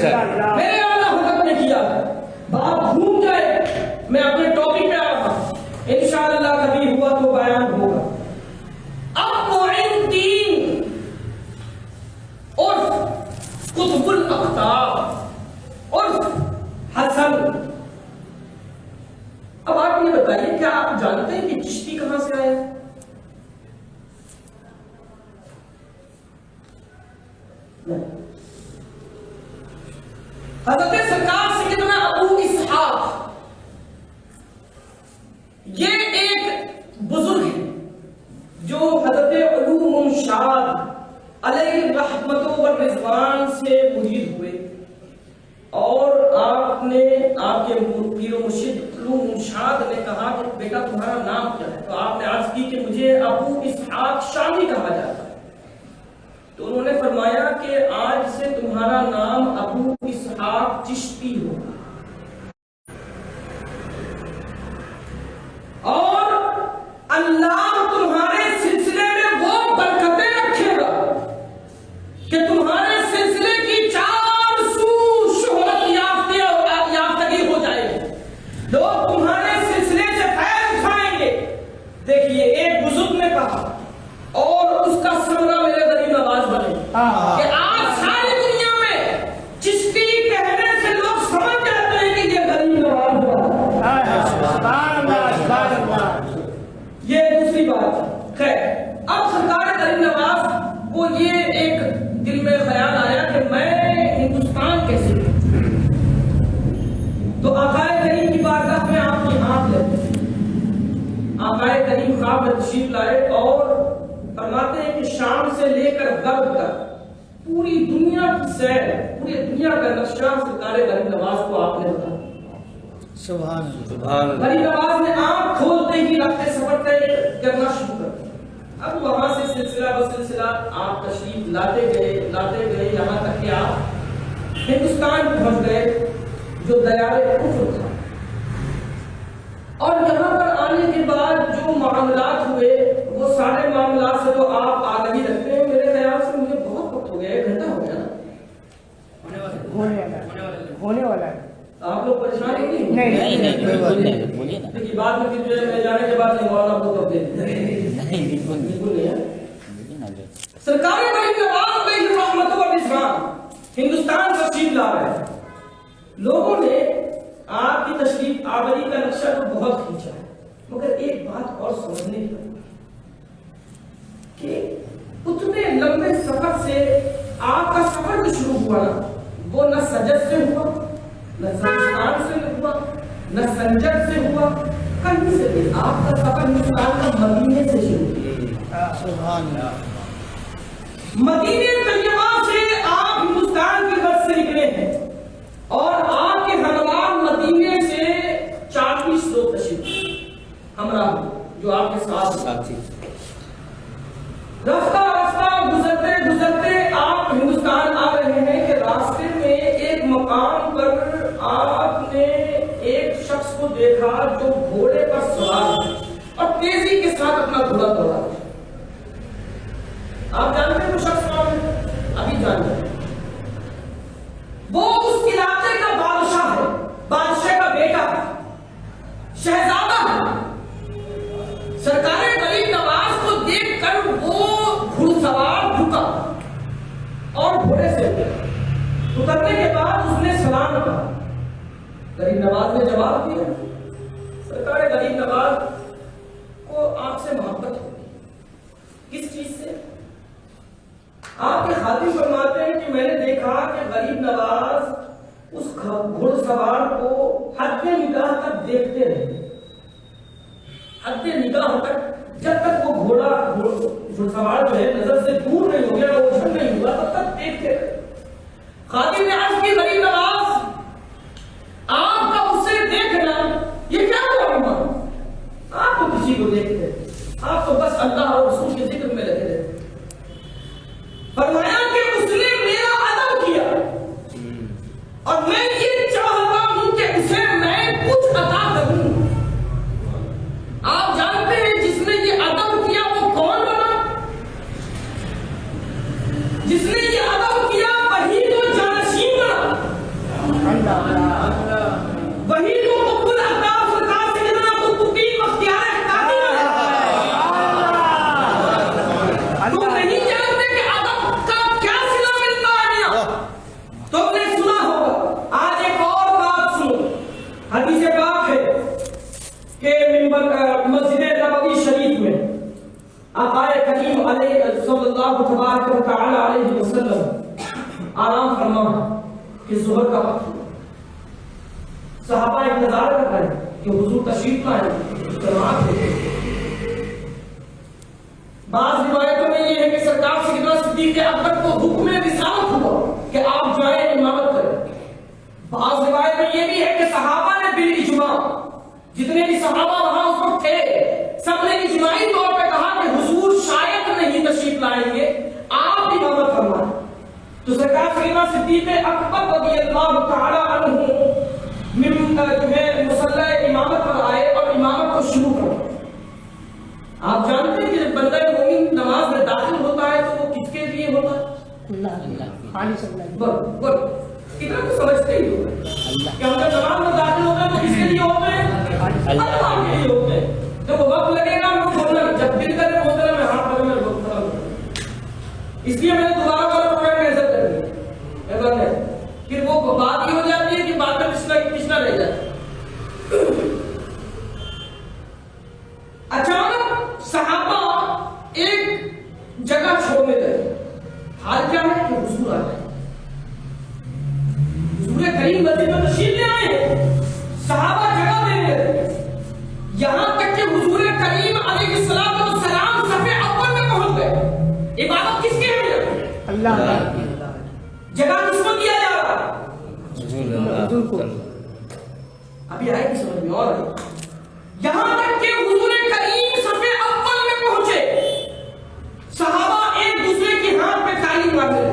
میرے اعلیٰ حضرت نے کیا ہے. بات گھوم جائے میں اپنے ٹاپک پہ آ رہا ہوں. انشاءاللہ کبھی ہوا تو بیان ہوگا. اب معین الدین عرف قطب الاقطاب عرف حسن. اب آپ یہ بتائیے کیا آپ جانتے ہیں کہ چشتی کہاں سے آیا؟ حضرت سرکار سیدنا ابو اسحاق یہ ایک بزرگ ہے جو حضرت علوم شاد علیہ رحمت و رضوان سے مرید ہوئے اور آپ نے آپ کے پیر و مرشد علوم شاد نے کہا کہ بیٹا تمہارا نام کیا ہے؟ تو آپ نے عرض کی کہ مجھے ابو اسحاق شامی کہا جاتا ہے. تو انہوں نے فرمایا کہ آج سے تمہارا نام ابو اسحاق چشتی ہوگا اور اللہ تمہارے سلسلے میں وہ برکتیں رکھے گا کہ تمہارے سلسلے کی چار سو شہرت یافتگی ہو جائے گی. لوگ تمہارے سلسلے سے فیض اٹھائیں گے. دیکھیے ایک بزرگ نے کہا اور اس کا ثمرہ میرے غریب نواز بنے کہ آج ساری دنیا میں چشتی کہنے سے لوگ سمجھ جاتے ہیں کہ یہ غریب نواز ہے. یہ دوسری بات. خیر اب سرکار غریب نواز کو یہ ایک دل میں خیال آیا کہ میں ہندوستان کیسے تو آقائے کریم کی بارگاہ میں آپ کی ہاتھ لیتے آقائے کریم خواب میں تشریف لائے اور فرماتے ہیں کہ شام سے لے کر غرب تک پوری دنیا کی سیر پوری دنیا کا نقشہ سرکار غریب نواز کو آپ نے بتایا. سبحان اللہ. غریب نواز نے آنکھ کھولتے ہی رفتے سفر طے کرنا شروع کر دیا. اب وہاں سے سلسلہ بسلسلہ آپ تشریف لاتے گئے یہاں تک کہ آپ ہندوستان پہنچ گئے جو دیار کفر تھا. اور یہاں پر آنے کے بعد جو معاملات ہوئے وہ سارے معاملات سے تو آپ آگاہی رکھتے ہیں. میرے خیال سے مجھے بہت وقت ہو گیا 1 گھنٹہ ہو گیا نا ہونے والا ہے. آپ لوگ پریشان نہیں دیکھیے بعد میں پھر جو ہے میں جانے کے بعد مولانا کو کب دے بالکل نہیں ہے. سرکار غریب نواز علیہ رحمت و رضوان ہندوستان تشریف لا رہے ہیں. لوگوں نے آپ کی تشریف آوری کا نقشہ تو بہت کھینچا ہے مگر ایک بات اور سمجھنے کی کہ اتنے لمبے سفر سے آپ کا سفر جو شروع ہوا نا وہ نہ سجد سے ہوا نہ سجستان سے ہوا نہ سنجد سے ہوا کہیں سے بھی. آپ کا سفر ہندوستان کا مدینے سے شروع ہوا. مدینے طیبہ سے آپ ہندوستان کی بس سے نکلے ہیں اور آپ کے ہمراہ مدینے سے 40 لوگ تشریف ہمراہ جو آپ کے ساتھ تھے. رفتہ گزرتے آپ ہندوستان آ رہے ہیں کہ راستے میں ایک مقام پر آپ نے ایک شخص کو دیکھا جو گھوڑے پر سوار اور تیزی کے ساتھ اپنا گھوڑا دوڑا. آپ جانتے ہیں وہ شخص کون ہے؟ ابھی جانتے ہیں. وہ اس علاقے کا بادشاہ ہے, بادشاہ کا بیٹا ہے, شہزادہ ہے. سرکار غریب نواز کو دیکھ کر وہ گھڑ سوار جھکا اور گھوڑے سے اترنے کے بعد اس نے سلام کہا. غریب نواز نے جواب دیا. سرکار غریب نواز کو آپ سے محبت ہوگی. کس چیز سے؟ آپ کے خاتم فرماتے ہیں کہ میں نے دیکھا کہ غریب نواز اس گھڑ سوار کو حد نگاہ تک دیکھتے رہے. حد نگاہ تک جب تک وہ گھڑ سوار جو ہے نظر سے دور نہیں ہو گیا, وہ اوجھل نہیں ہوا, تب تک دیکھتے رہے. خاتم نے عرض کی غریب نواز آپ کا اس سے دیکھنا یہ کیا ہوا؟ آپ کو کسی کو دیکھتے, آپ تو بس اللہ اور رسول کے ذکر میں لگے رہتے. فرمایا کہ اس نے میرا ادب کیا اور میں یہ چاہتا ہوں کہ اسے میں کچھ عطا کروں. آپ جانتے ہیں جس نے یہ ادب کیا وہ کون بنا؟ جس نے یہ ادب کیا وہی تو جانشین بنا. وہی جو مقبول اقدار سرکار سے جتنا قطبین مختیار احتاطی میں تم نہیں جانتے کہ ادب کا کیا صلہ ملتا ہے میاں. تم نے سنا ہوگا. آج ایک اور بات سنو. حدیث پاک ہے کہ مسجد نبوی شریف میں آقا کریم علیہ صلی اللہ تبارک و تعالی علیہ وسلم آرام فرما کہ ظہر کا وقت. صحابہ انتظار کر رہے ہیں کہ حضور تشریف لائیں جماعت ہے. بعض روایتوں میں یہ ہے کہ سرکار سیدنا صدیق اکبر کو حکم رسالت ہوا کہ آپ جائیں امامت کریں. بعض روایت میں یہ بھی ہے کہ صحابہ نے بالاجماع جتنے بھی صحابہ وہاں اس وقت تھے سب نے اجماعی طور پہ کہا کہ حضور شاید نہیں تشریف لائیں گے, آپ امامت فرمائیں. تو سرکار سیدنا صدیق اکبر رضی اللہ تعالی عنہ جو ہے مصلی امامت پر آئے اور امامت کو شروع کر. آپ جانتے ہیں کہ جب بندہ مومن نماز میں داخل ہوتا ہے تو وہ کس کے لیے ہوتا ہے؟ اتنا تو سمجھتے ہی ہوگا کہ ہم جب نماز میں داخل ہوتے ہیں تو کس کے لیے ہوتے ہیں؟ اللہ کے لیے ہوتے ہیں. جب وقت لگے گا ہم بولنا جب دل کرے ہوتا ہے میں ہاتھ پکڑ میں وقت کھڑا ہوں. اس لیے میں نے دوبارہ والا پروگرام کیسے کر دیا پھر وہ بات یہ ہو جاتی ہے کہ بات میں پچھنا رہ جاتا ہے. اچانک صحابہ ایک جگہ چھوڑنے گئے. حال کیا ہے کہ حضور آ گئے. حضور کریم مسجد میں تشریف لے آئے ہیں. صحابہ جگہ دیں گے یہاں تک کہ حضور کریم علیہ السلام صف اول میں پہنچ گئے. عبادت کس کے ہے؟ اللہ. جگہ کس کو دیا جا رہا؟ حضور کو. ابھی آئے کی سمجھ میں اور آئے. یہاں تک کہ حضور کریم صف اول میں پہنچے. صحابہ ایک دوسرے کے ہاتھ پہ تعلیم مانگتے رہے.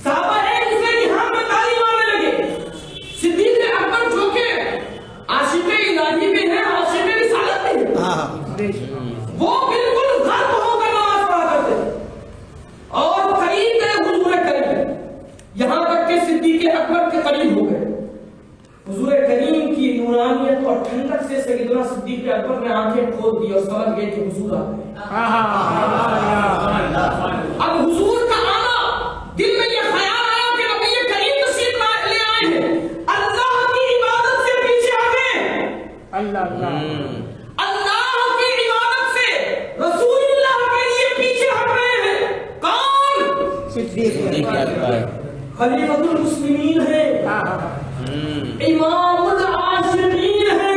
صحابہ ایک دوسرے کے ہاتھ میں تعلیم مانگنے لگے. صدیق اکبر جو کہ عاشق الہی بھی ہیں عاشق رسالت بھی ہیں وہ بالکل غرق ہو کر نماز پڑھا کرتے اور قریب گئے حضور کریم. یہاں تک کہ صدیق اکبر کے قریب ہو گئے. حضور کریم کی نورانیت اور ٹھنڈک سے سیدنا صدیق اکبر نے آنکھیں کھول دی اور سمجھ گئے کہ حضور آ گئے. اب حضور کا آنا دل میں یہ خیال آیا کہ نبی کریم تشریف لے آئے ہیں. اللہ کی عبادت سے پیچھے آ گئے. اللہ کی عبادت سے رسول اللہ کے لیے پیچھے ہٹ رہے ہیں. کون؟ صدیق اکبر خلیفۃ المسلمین ہے, امام العاشقین ہے.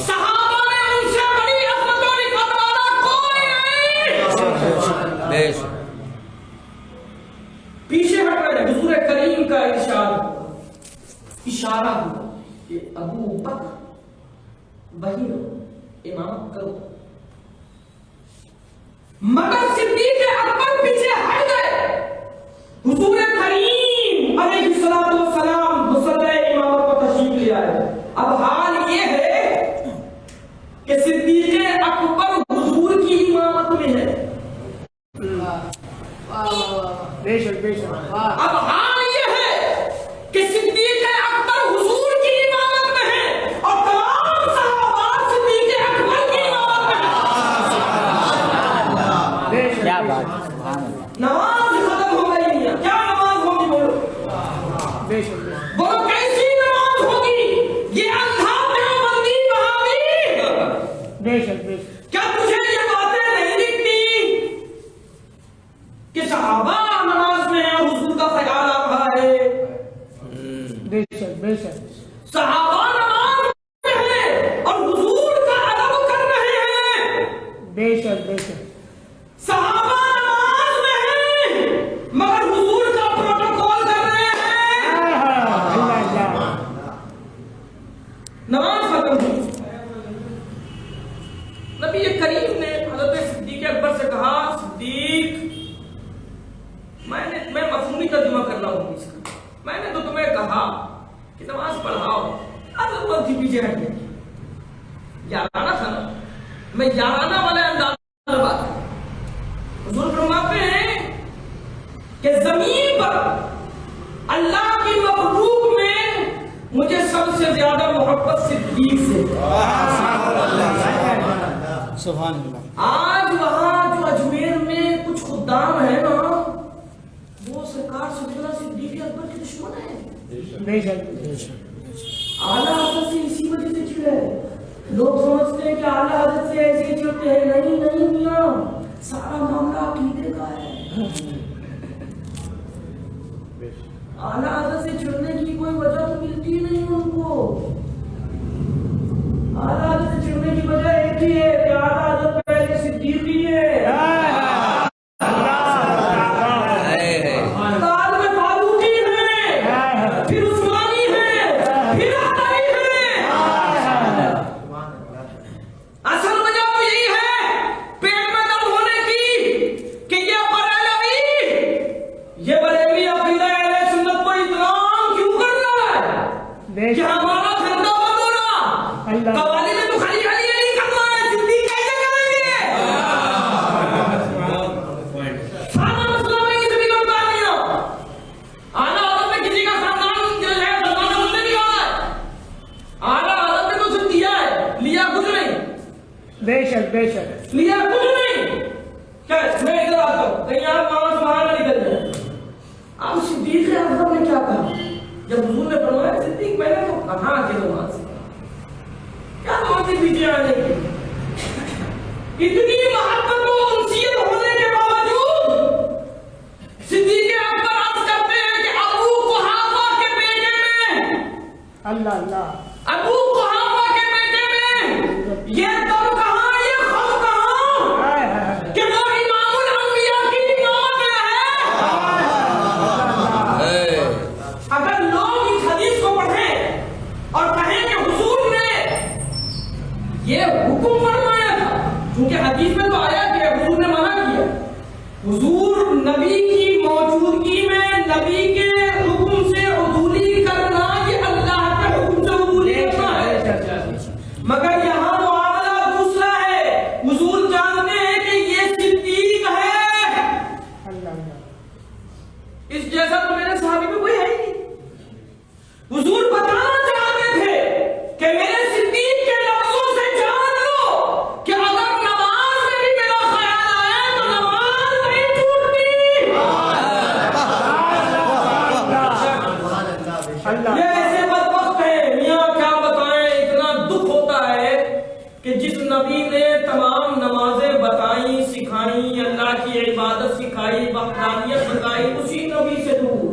صحابہ میں ان سے بڑی عظمت و رفعت والا کوئی نہیں. پیچھے ہٹ رہے ہیں. حضور کریم کا اشارہ ہوا کہ ابو بکر وہی رہو امامت کرو. مگر صدیق اکبر پیچھے ہٹ گئے. حضور کریم علیہ السلام مصلی امامت پر تشریف لے آئے. اب حال یہ ہے کہ صدیق اکبر حضور کی امامت میں ہے. اب حال یہ ہے کہ صدیق اکبر حضور کی امامت میں ہے اور تمام صحابہ صدیق اکبر کی امامت میں ہے. کیا بات. نماز ختم ہو گئی. کیا نماز ہوگی بولو. بولو کیسی نماز ہوگی. یہ اندھا دیوبندی وہابی. کیا تجھے یہ باتیں نہیں دکھتی کہ صحابہ نماز میں ہیں حضور کا خیال آ رہا ہے. صحابہ نماز میں ہیں اور حضور کا ادب کر رہے ہیں. صحابہ نماز میں ہیں مگر حضور کا پروٹوکول کر رہے ہیں. نماز ختم ہوئی. نبی کریم نے حضرت صدیق اکبر سے کہا صدیق میں مفہومی ترجمہ کر رہا ہوں اس کا. میں نے تو تمہیں کہا کہ نماز پڑھاؤ. حضرت بہت ہی پیچھے ہٹ گئے. یارانہ تھا نا. میں یارانہ والے انداز میں بات. حضور فرماتے ہیں کہ کہ زمین پر اللہ کی مخلوق میں مجھے سب سے زیادہ محبت صدیق سے۔ سبحان اللہ۔ آج وہاں جو اجمیر میں کچھ خدام ہیں نا، وہ سرکار سیدنا صدیق اکبر کے دشمن ہیں۔ بے شک۔ اعلیٰ حضرت سے اسی وجہ سے چڑے ہیں۔ لوگ سمجھتے ہیں کہ اعلیٰ حضرت سے ایسے چڑھتے ہیں، نہیں میاں، سارا معاملہ عقیدے کا ہے۔ اعلیٰ حضرت سے چڑھنے کی کوئی وجہ تو ملتی نہیں ان کو۔ اعلیٰ حضرت سے چڑھنے کی وجہ ایک ہی ہے کہ اعلیٰ حضرت پہلے صدیقی ہے، بعد میں فاروقی ہے، پھر عثمانی ہے، پھر علی ہے۔ اصل وجہ تو یہی ہے پیٹ میں درد ہونے کی کہ یہ بریلوی عقیدہ اہل سنت کو اترام کیوں کر رہا ہے کہ ہمارا دھندا بند ہو رہا۔ قوالی میں تو خالی علی کرنا ہے، صدیق کیسے کریں گے؟ سارا مسئلہ میں کسی بھی بتا دیا۔ اعلیٰ حضرت میں کسی کا خاندان جو ہے خاندان بندے نہیں ہوا ہے۔ اعلیٰ حضرت نے تو صرف دیا ہے، لیا کچھ نہیں۔ بے شک لیا کچھ نہیں۔ کیا میں ادھر آتا ہوں، کہیں آپ ماما سبحان اللہ نکل جائیں۔ اب صدیق اکبر نے کیا کہا جب حضور نے فرمایا صدیق میں نے تو کہاں کے نماز سے کیا نماز کے پیچھے آنے کی اتنی محبت و انسیت ہونے کے باوجود صدیق اکبر عرض کرتے ہیں کہ ابو قحافہ کے بیٹے میں ابو قحافہ کے بیٹے میں یہ دم کہاں، یہ خم کہاں کہ وہ امام الانبیاء کی موت ہے۔ اگر لوگ اس حدیث کو پڑھیں اور کہیں کہ حضور نے یہ حکم فرمایا تھا، کیونکہ حدیث میں تو آیا کہ حضور نے منع کیا، حضور نبی کی موجودگی میں نبی کے حکم سے عدولی کرنا یہ اللہ کے حکم سے عدولی کرنا ہے، مگر یہاں معاملہ دوسرا ہے۔ حضور جانتے ہیں کہ یہ صدیق ہے، اس جیسا تو میرے صحابی میں کوئی ہے ہی نہیں۔ حضور بتانا چاہتے تھے کہ میرے صدیق کے لفظوں سے جان لو کہ اگر نماز میں بھی میرا خیال آیا تو نماز نہیں ٹوٹتی۔ یہ ایسے بدبخت ہیں، میاں کیا بتائیں، اتنا دکھ ہوتا ہے کہ جس نبی نے تمام نمازیں بتائیں، سکھائیں، اللہ کی عبادت سکھائی، وحدانیت بتائی، اسی نبی سے دور۔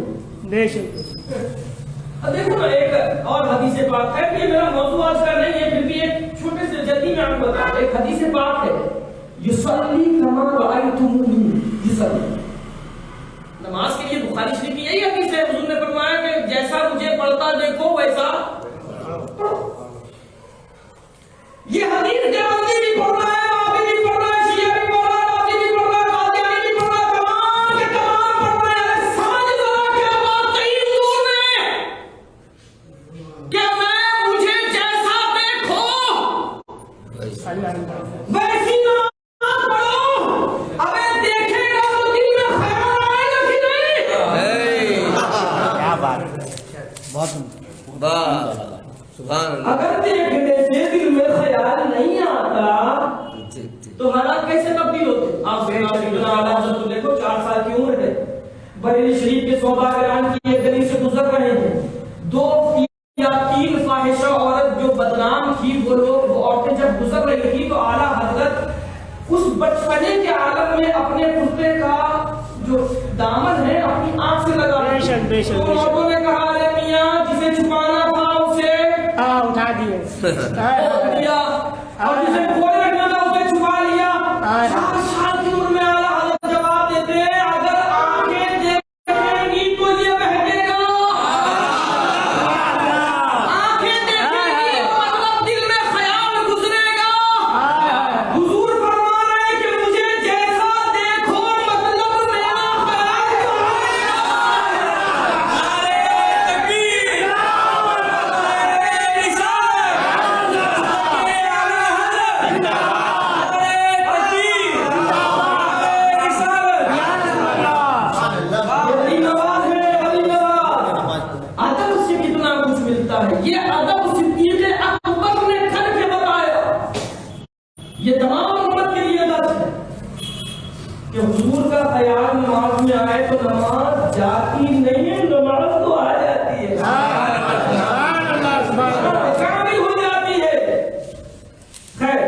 دیکھو نا ایک اور حدیث پاک ہے، یہ میرا موضوع آج کا نہیں ہے، پھر بھی ایک چھوٹے سے جلدی میں آپ کو بتا، ایک حدیث پاک ہے، یصلی کما رأیتمونی یصلی، نماز کے لیے بخاری شریف کی یہی حدیث ہے۔ حضور نے فرمایا کہ جیسا مجھے پڑھتا دیکھو ویسا پڑھو۔ یہ حدیث دیوبندی بھی پڑھ رہا ہے، وہابی بھی پڑھ رہا ہے، شیعہ بھی پڑھ رہا ہے، باطنی بھی پڑھ رہا ہے، قادیانی بھی پڑھ رہا ہے، تمام کے تمام پڑھ رہے ہیں۔ سمجھ ذرا کیا بات کہی حضور نے کہ مجھے جیسا دیکھو ویسی نماز پڑھو۔ ابے دیکھے گا تو دل میں خیال آئے گا کہ نہیں؟ کیا بات ہے، بہت اگر دیکھنے سے دل میں خیال نہیں آتا تو حالات کیسے تبدیل ہوتے؟ آپ سیدنا اعلیٰ حضرت دیکھو 4 سال کی عمر ہے، بریلی شریف کے صوباگران کی ایک گلی سے گزر رہے ہیں، 2 یا 3 فاحشہ عورت جو بدنام تھی، وہ عورتیں جب گزر رہی تھی تو اعلیٰ حضرت اس بچپنے کے عالم میں اپنے کرتے کا جو دامن ہے اپنی آنکھ سے لگا تو عورتوں نے کہا ارے میاں جسے چھپانا تھا اسے اٹھا دیا اور جسے کھولے رکھنا تھا اسے چھپا لیا۔ 4 سال کی عمر میں اعلیٰ حضرت جواب دیتے ہیں اگر آنکھیں دیکھیں گی تو یہ بہکے گا، آنکھیں دیکھیں گی تو مطلب دل میں خیال گزرے گا۔ حضور فرما رہے ہیں کہ مجھے جیسا دیکھو مطلب میرا خیال آتی نہیں ہے نماز تو آ جاتی ہے، سبحان اللہ سبحان اللہ. کامل ہو جاتی ہے. خیر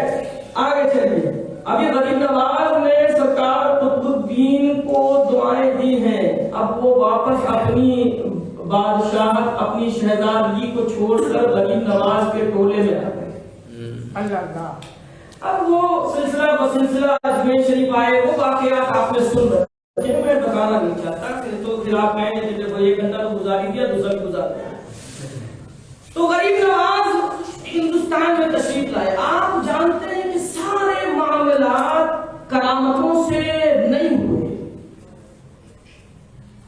آگے چلیے. ابھی غریب نواز نے سرکار قطب الدین کو دعائیں دی ہیں. اب وہ واپس اپنی بادشاہت اپنی شہزادگی کو چھوڑ کر غریب نواز کے ٹولے میں آ گئے. اللہ اللہ. اب وہ سلسلہ بسلسلہ اجمیر شریف آئے، وہ واقعات آپ نے سن رہے ہیں، میں بتانا نہیں چاہتا کہ تو پھر آپ میں نے جب 1 گھنٹہ تو گزار ہی دیا، دوسرا بھی گزار دیا. تو غریب نواز ہندوستان میں تشریف لائے. آپ جانتے ہیں کہ سارے معاملات کرامتوں سے نہیں ہوئے،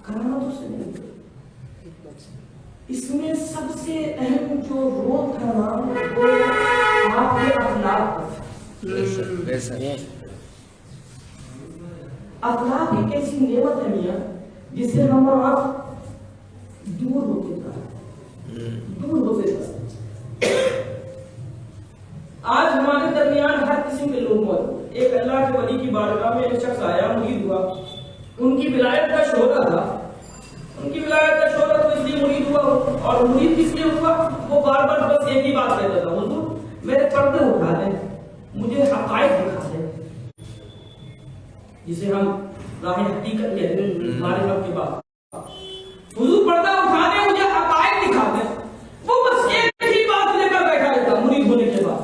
کرامتوں سے نہیں ہوئے. اس میں سب سے اہم جو رول تھا نا وہ آپ کے اخلاق کا تھا. اخلاق ایک ایسی نعمت ہے میاں جس سے ہم آپ دور ہوتے تھے. آج ہمارے درمیان ہر قسم کے لوگ موجود. ایک اللہ کے ولی کی بارگاہ میں ایک شخص آیا، مرید ہوا. ان کی ولایت کا شعبہ تھا، ان کی ولایت کا شعبہ تو اس لیے مرید ہوا. اور مرید کس لیے ہوا؟ وہ بار بار بس ایک ہی بات کہتا تھا، حضور میرے پردے اٹھا دیں، مجھے حقائق دکھا دیں، جسے ہم راہ حقیقت کہتے ہیں ہمارے رب کے بعد. حضور پردہ اٹھا دیں، مجھے حقائق دکھا دیں. وہ بس ایک ہی بات لے کر بیٹھا رہتا مرید ہونے کے بعد.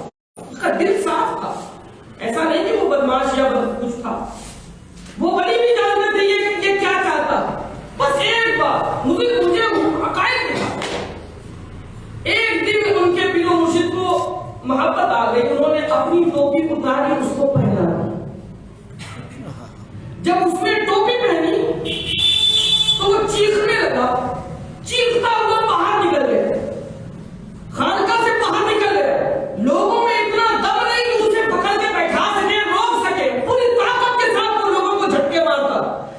اس کا دل صاف تھا، ایسا نہیں کہ وہ بدماش یا کچھ تھا. وہ ولی بھی جانتے تھے یہ کیا چاہتا. بس ایک بات، مجھے حقائق دکھا. ایک دن ان کے پیر و مرشد کو محبت آ گئی، انہوں نے اپنی ٹوپی اتاری، اس کو پہنا. جب اس نے ٹوپی پہنی تو وہ چیخنے لگا، چیختا ہوا باہر نکل گیا، خانقاہ سے باہر نکل گیا. لوگوں میں اتنا دم نہیں کہ اسے پکڑ کے بیٹھا سکے، روک سکے. پوری طاقت کے ساتھ وہ لوگوں کو جھٹکے مارتا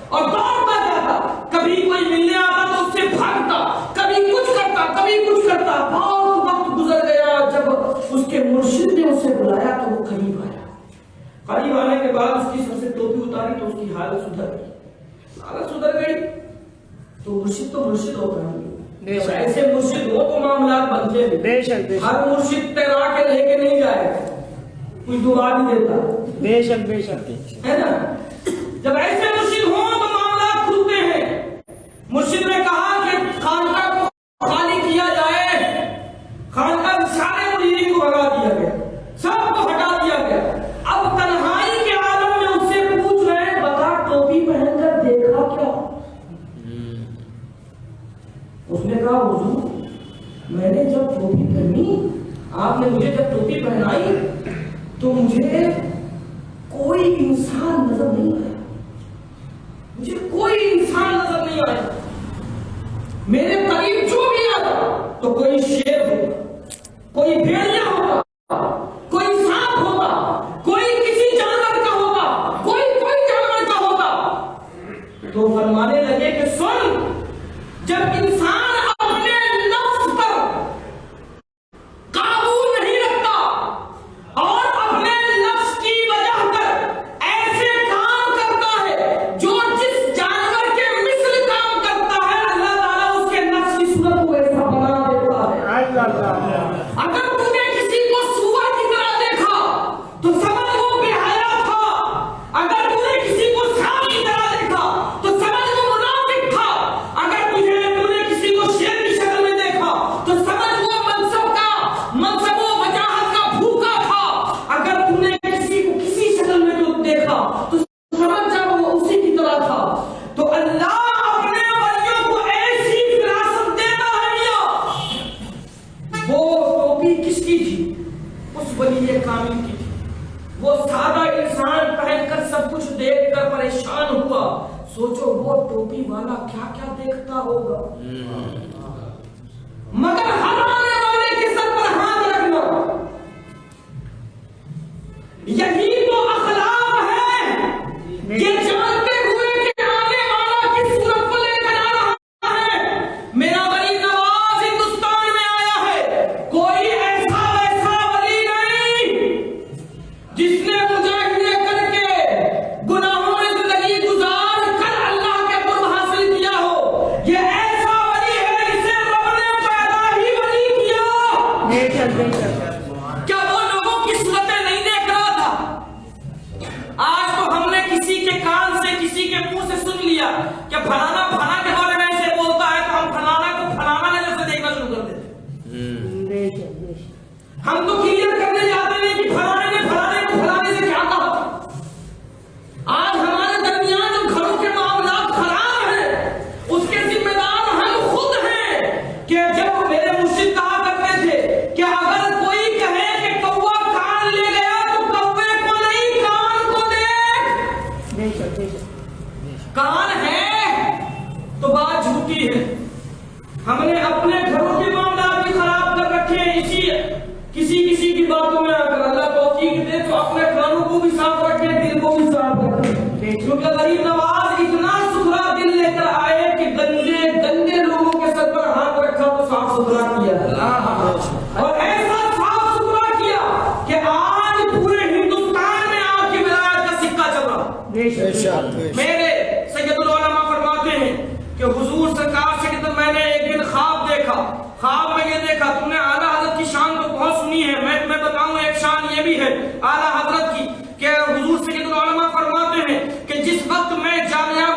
اور دوڑتا جاتا. کبھی کوئی ملنے آتا تو اس سے بھاگتا، کبھی کچھ کرتا کبھی کچھ کرتا. بہت وقت گزر گیا. جب اس کے مرشد نے اسے بلایا تو وہ قریب آیا. قریب آنے کے بعد اس کی سر سے ٹوپی اتاری تو اس کی حالت سدھر گئی. تو مرشد ہوتا ہے، ایسے مرشد ہو تو معاملات بنتے ہیں. ہر مرشد تیرا کے لے کے نہیں جائے، کوئی دعا بھی دیتا. بے شک ہے نا. جب ایسے مرشد ہوں تو معاملات کھلتے ہیں. مرشد نے کہا کہ خانقاہ کو خالی کیا جائے. خانقاہ کے سارے مریدین کو بھگا دیا گیا، سب کو ہٹا دیا گیا. اب تنہائی کے عالم میں اس سے پوچھ رہے ہیں، بتا ٹوپی پہن کر دیکھا کیا؟ اس نے کہا حضور میں نے جب ٹوپی پہنی، آپ نے مجھے جب ٹوپی پہنائی تو مجھے کوئی انسان نظر نہیں آیا، مجھے کوئی انسان نظر نہیں آیا. میرے قریب جو بھی آتا تو کوئی شیر ہوتا، کوئی بھیڑیا ہوتا، کوئی سانپ ہوتا، کوئی کسی جانور کا ہوتا، کوئی جانور کا ہوتا. تو فرمانے لگے کہ سن، جب انسان اپنے نفس پر قابو نہیں رکھتا اور اپنے نفس کی وجہ پر ایسے کام کرتا ہے جو جس جانور کے مثل کام کرتا ہے، اللہ تعالیٰ اس کے نفس کی صورت کو ایسا بنا دیتا ہے. اگر تو نے کسی کو سور کی طرح دیکھا تو سمجھ وہ بے حیا تھا. اگر تو نے کسی کو سانپ کی طرح دیکھا تو سمجھ وہ منافق تھا. اگر تو نے کسی کو شیر کی شکل میں دیکھا تو سمجھ وہ منصب و وجاہت کا بھوکا تھا. اگر تو نے کسی کو کسی شکل میں تو دیکھا تو سمجھ جا وہ اسی کی طرح تھا. تو اللہ اپنے ولیوں کو ایسی فراست دیتا ہے میاں. وہ ٹوپی کس کی تھی؟ اس ولی کامل کی تھی. وہ سادہ انسان پہن کر سب کچھ دیکھ کر پریشان ہوا. سوچو وہ ٹوپی والا کیا کیا دیکھتا ہوگا. مگر ہر آنے والے کے سر پر ہاتھ رکھنا، یہی تو اخلاق ہے. یہ جانتے ہوئے کہ آنے والا کس صورت کو لے کر آ رہا ہے. میرا غریب نواز ہندوستان میں آیا ہے، کوئی ایسا ویسا ولی نہیں جس نے مجاہدے کر کے گناہوں میں زندگی گزار کر اللہ کے قرب حاصل کیا ہو. یہ ہم تو کلیئر کرنے جاتے ہیں کہ فلانے نے فلانے کو فلانے سے کیا کہا. آج ہمارے درمیان جو گھروں کے معاملات خراب ہیں اس کے ذمہ دار ہم خود ہیں. کہ جب میرے مرشد کہا کرتے تھے کہ اگر کوئی کہے کہ کوا کان لے گیا تو کوے کو نہیں کان کو دیکھ. کان ہے تو بات جھوٹی ہے. ہم نے اپنے گھروں کے معاملات بھی خراب کر رکھے ہیں اسی کسی کی باتوں میں آ کر. اللہ توفیق دے تو اپنے کانوں کو بھی صاف رکھیں, دل کو بھی صاف رکھیں. کیونکہ غریب نواز اتنا ستھرا دل لے کر آئے کہ گندے لوگوں کے سر پر ہاتھ رکھا تو صاف ستھرا کیا, اور ایسا صاف ستھرا کیا کہ آج پورے ہندوستان میں آپ کی ولایت کا سکہ چل رہا. میرے سید العلماء فرماتے ہیں کہ حضور سرکار سے کہ میں نے ایک دن خواب دیکھا. خواب میں یہ دیکھا, تم نے اعلیٰ حضرت کی شان تو بہت سنی ہے, میں بتاؤں ایک شان یہ بھی ہے اعلیٰ حضرت کی کہ حضور سید العلماء فرماتے ہیں کہ جس وقت میں جامعہ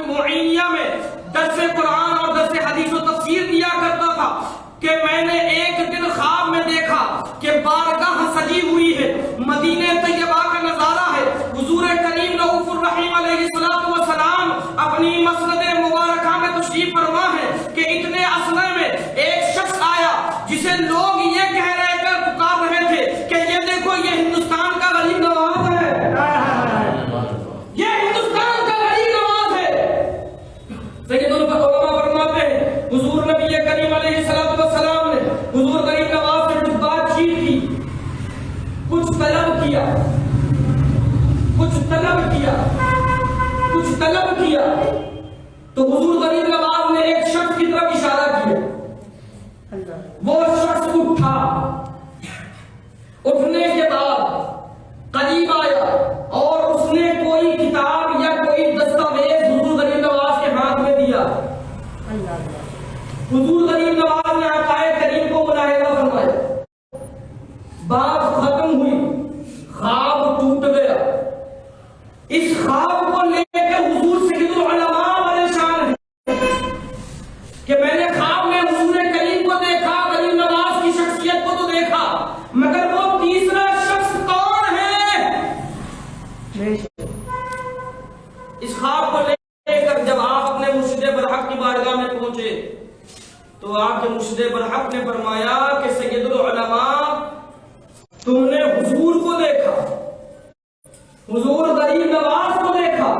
معینیہ میں درس قرآن اور درس حدیث و تفسیر دیا کرتا تھا کہ میں نے ایک دن خواب میں دیکھا کہ بارگاہ سجی ہوئی ہے, مدینہ طیبہ کا نظارہ ہے. حضور کریم رؤوف الرحیم علیہ السلام اپنی مسند مبارکہ میں تشریف فرما ہے کہ اتنے اسنا میں ایک شخص آیا جسے لوگ یہ کہہ رہے کر پکار رہے تھے کہ یہ دیکھو یہ ہندوستان کا غریب نواز ہے, یہ ہندوستان کا غریب نواز ہے. سید العلماء فرماتے ہیں حضور نبی کریم علیہ السلام نے حضور غریب نواز سے کچھ بات چیت کی, کچھ طلب کیا تو حضور غریب نواز نے ایک شخص کی طرف اشارہ کیا. وہ شخص اٹھا, اٹھنے کے بعد قریب آیا اور اس نے کوئی کتاب یا کوئی دستاویز حضور غریب نواز کے ہاتھ میں دیا. حضور غریب نواز نے آقائے کریم کو ملاحظہ فرمایا, بات ختم ہوئی, خواب ٹوٹ گیا. اس خواب کو لے کے حضور سید العلماء پریشان ہیں کہ میں نے خواب میں حضور کریم کو دیکھا, غریب نواز کی شخصیت کو تو دیکھا, مگر وہ تیسرا شخص کون ہے؟ اس خواب کو لے کر جب آپ اپنے مرشد برحق کی بارگاہ میں پہنچے تو آپ کے مرشد برحق نے فرمایا کہ سید العلماء تم نے حضور کو دیکھا, حضور غریب نواز کو دیکھا,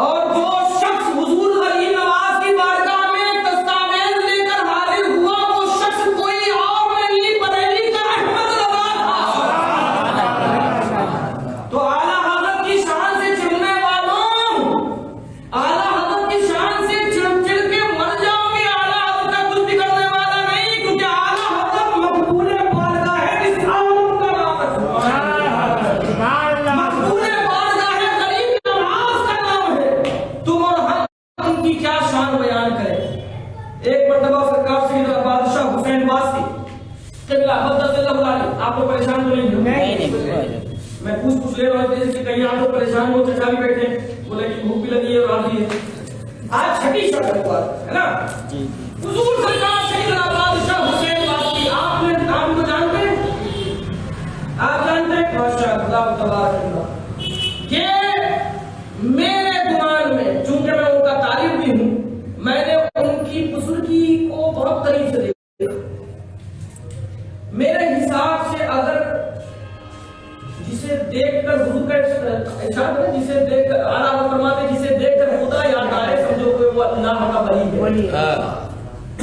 اور جو شخص حضور غریب نواز کی بارگاہ میں دستاویز لے کر حاضر ہوا وہ شخص کوئی اور نہیں بریلی کا احمد رضا تھا. تو اعلیٰ حضرت کی شان سے چڑھنے والوں, اعلیٰ حضرت کی شان سے چڑھ کے مر جاؤ گے, اعلیٰ حضرت کا کچھ بگڑنے والا نہیں, کیونکہ اعلیٰ حضرت مقبول بارگاہ ہے جس عالم کا نام ہے, مقبول بارگاہ ہے غریب نواز کا نام ہے. تم اور ہم ان کی کیا شان بیان کریں. ایک مرتبہ سرکار سید بادشاہ حسین باسی قبلہ حضرت اللہ علیہ, آپ کو پریشان تو نہیں میں پوچھ لے رہا ہوں جیسے کہ کہیں آپ کو پریشان ہو, چچا بھی بیٹھے, بولے کہ بھوک بھی لگی ہے اور راضی ہے. آج چھٹی شکل ہے نا, حضور سرکار سید بادشاہ حسین باسی, آپ نے نام کو جانتے ہیں, آپ جانتے ہیں, ماشاء اللہ تبارک اللہ. یہ میرے گمان میں چونکہ میں ان کا طالب بھی ہوں, میں نے ان کی بزرگی کو بہت قریب سے دیکھا. میرے حساب سے اگر جسے دیکھ کر حضور کا ارشاد ہے, جسے دیکھ کر اعلیٰ فرماتے جسے دیکھ کر خدا یاد آئے سمجھو کہ وہ اللہ کا ولی ہے.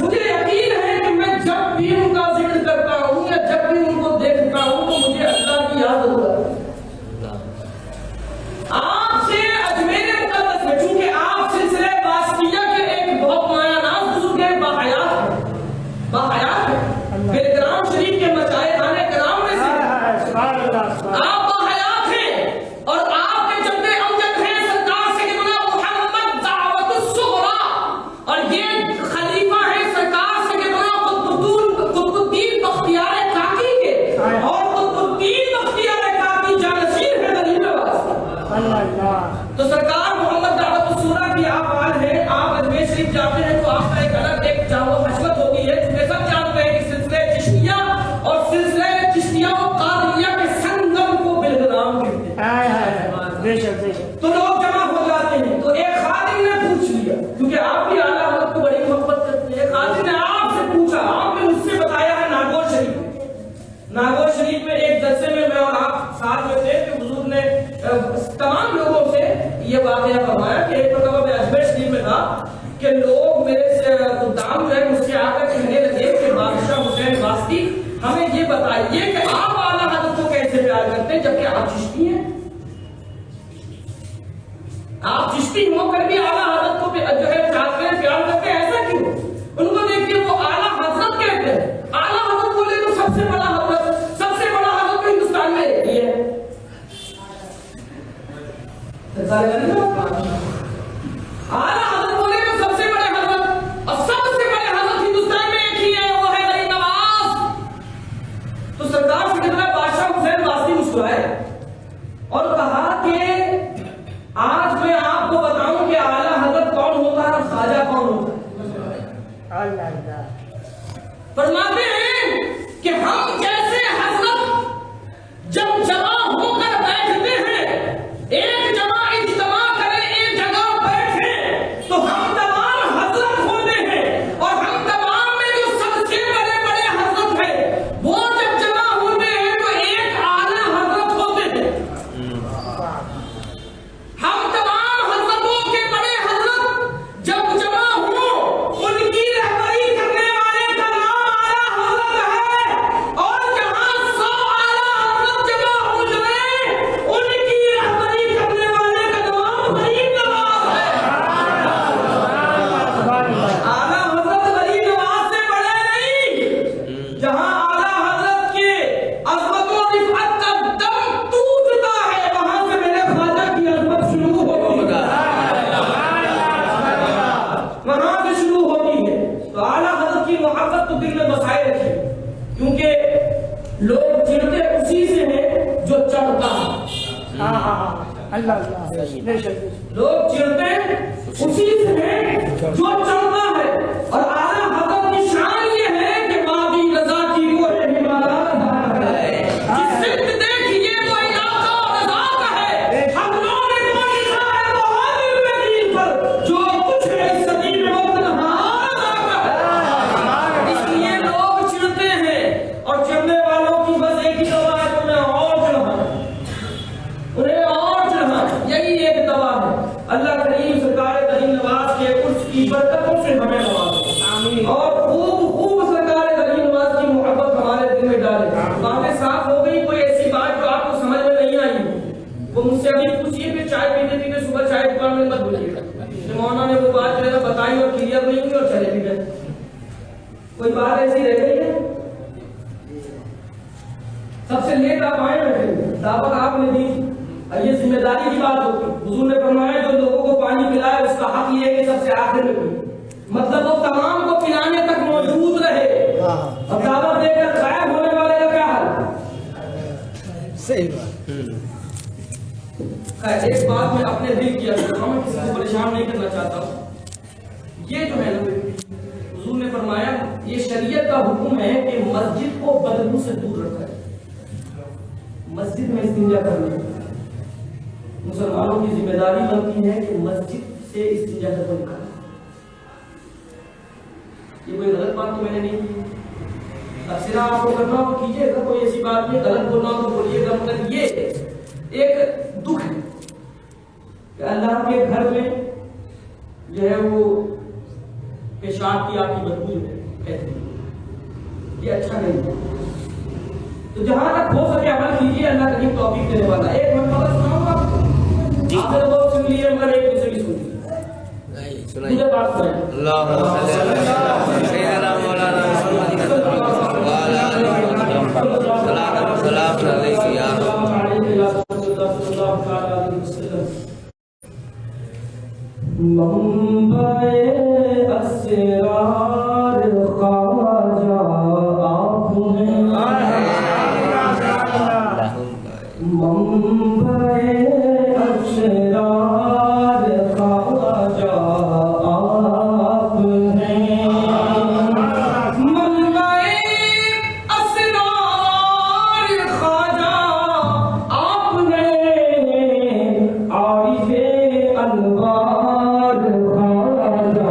مجھے یقین ہے کہ میں جب بھی ان کا ذکر کرتا ہوں یا جب بھی ان کو دیکھتا ہوں تو مجھے اللہ کی یاد ہوتا ہے. آپ سے اجمیر مقدس میں چونکہ آپ سلسلے واسطیہ کے ایک بہت مایا ناز بزرگ ہیں, باحیات ہے, بیلگرام شریف کے مچائے خانے کرام میں سے آپ باحیات ہیں, اور آپ کے جد امجد ہیں سرکار سیدنا محمد دعوت الصغریٰ, اور یہ خلیفہ ہیں سرکار سیدنا قطب الدین بختیار کاکی کے, اور قطب الدین بختیار کاکی جانشین ہے غریب نواز. تو سرکار محمد دعوت الصغریٰ کی آپ آل ہیں, آپ اجمیر شریف جاتے ہیں تو آپ کا ایک الگ ایک جاو حشمت ہوتی ہے, جسے سب جانتے ہیں کہ سلسلہ چشتیہ اور سلسلہ چشتیہ شام جو ہے مجھ سے آ کر کہنے لگے کہ بادشاہ حسین واسطی ہمیں یہ بتائیے کہ آپ اعلیٰ حضرت کو کیسے پیار کرتے ہیں جبکہ آپ چشتی ہیں؟ آپ چشتی ہو کر بھی اعلیٰ حضرت کو جو ہے چاہتے ہیں پیار کرتے ہیں، ایسا کیوں؟ ان کو دیکھیے وہ اعلیٰ حضرت کہتے ہیں، اعلیٰ حضرت بولے تو سب سے بڑا حضرت تو ہندوستان میں ایک ہی ہے۔ اعلیٰ حضرت بولے تو سب سے بڑے حضرت، اور سب سے بڑے حضرت ہندوستان میں ایک ہی ہے، وہ ہے غریب نواز۔ تو سرکار سے کہتا ہے بادشاہ حسین واسطی مسکرائے اور کہا کہ آج میں آپ کو بتاؤں کہ اعلیٰ حضرت کون ہوتا ہے اور خواجہ کون ہوتا ہے۔ اللہ فرماتے ہیں کہ ہم جیسے حضرت جب جمع ہو کر بیٹھتے ہیں، ایک جمع اجتماع کریں، ایک جگہ بیٹھیں، تو ہم تمام حضرت ہوتے ہیں، اور ہم تمام میں جو سب سے بڑے بڑے حضرت ہیں وہ جب جمع ہوتے ہیں تو ایک اعلیٰ حضرت ہوتے ہیں۔ ہم تمام حضرتوں کے بڑے حضرت جب جمع ہوں، ان کی رہبری کرنے والے کا نام اعلیٰ حضرت ہے، اور جہاں 100 اعلیٰ حضرت جمع ہو جائیں، ان کی رہبری کرنے والے کا نام غریب نواز ہے۔ اعلیٰ حضرت غریب نواز سے بڑے نہیں، جہاں اعلیٰ حضرت کے عظمت و رفعت کا دم ٹوٹتا ہے، وہاں سے میرے خواجہ کی عظمت شروع ہوتی ہے، وہاں سے شروع ہوتی ہے۔ تو اعلیٰ حضرت کی محبت تو دل میں بسائے رکھے، کیونکہ لوگ چڑھتے اسی سے ہیں جو چڑھتا ہے۔ اللہ لوگ چڑھتے اسی سے ہیں جو چڑھتا ہے، اور اعلیٰ حضرت کی شان یہ ہے کہ ماضی رضا کی وہ ہمارا ہے، جس سمت دیکھیے وہ علاقہ رضا کا ہے، ہم لوگوں نے وہ لکھا ہے بہادر میں پر جو کچھ ہے اس صدی میں وہ تنہا رضا کا ہے۔ اس لیے لوگ چڑھتے ہیں، اور چڑھنے والوں کی بس ایک ہی دوا ہے، انہیں اور چڑھانا، انہیں اور چڑھانا، یہی ایک دوا ہے۔ اللہ کریم سرکار غریب نواز کے عرش کی برکتوں سے ہمیں نوازے، اور خوب سرکار غریب نواز کی محبت ہمارے دل میں ڈالے۔ باتیں صاف ہو گئی، کوئی ایسی بات جو آپ کو سمجھ میں نہیں آئی وہ مجھ سے ابھی پوچھیے، پھر چائے پیتے پیتے صبح چائے دکان میں مت بولیے کہ مولانا نے وہ بات جو ہے بتائی اور کلیئر نہیں ہوئی اور چلے بھی گئے۔ کوئی بات ایسی رہ گئی ہے؟ سب سے لیٹ آپ آئے بیٹھے، دعوت آپ نے دی، یہ ذمہ داری کی بات ہوتی۔ حضور نے فرمایا جو لوگوں کو پانی پلائے اس کا حق یہ ہے کہ سب سے آخر میں پی، مطلب وہ تمام کو پلانے تک موجود رہے، اور دعوت دے کر غائب ہونے والے کا کیا حال؟ صحیح بات۔ ایک بات میں اپنے دل کی عرض کرتا ہوں، میں کسی کو پریشان نہیں کرنا چاہتا ہوں۔ یہ جو ہے نا حضور نے فرمایا یہ شریعت کا حکم ہے کہ مسجد کو بدبو سے دور رکھا ہے، مسجد میں استنجا کرنا۔ مسلمانوں کی ذمہ داری بنتی ہے کہ مسجد سے استنجا کرنا نکالنا۔ یہ کوئی غلط بات تو میں نے نہیں کی، تفسیر آپ کو کرنا ہو تو کیجیے گا، کوئی ایسی بات نہیں، غلط بولنا ہو تو بولیے گا، مگر یہ ایک دکھ ہے کہ اللہ کے گھر میں جو ہے وہ پیشاب کی آپ کی بدبو کہتے ہیں، یہ اچھا نہیں ہے۔ تو جہاں تک ہو سکے عمل کیجیے، اللہ کریم توفیق دینے والا ہے۔ ایک میں خبر سناؤں گا آپ نے بہت سن لیے، مگر ایک دوسرے کی سنی مجھے بات سنائیں۔ اللہم صلی اللہ علیہ سیدنا مولانا محمد وعلی آلہ وصحبہ سلام علیہ یا منبع اسرار خواجہ آپ ہیں، منبع اسرار خواجہ آپ ہیں، منبع اسرار خواجہ آپ ہیں، عارف انوار خواجہ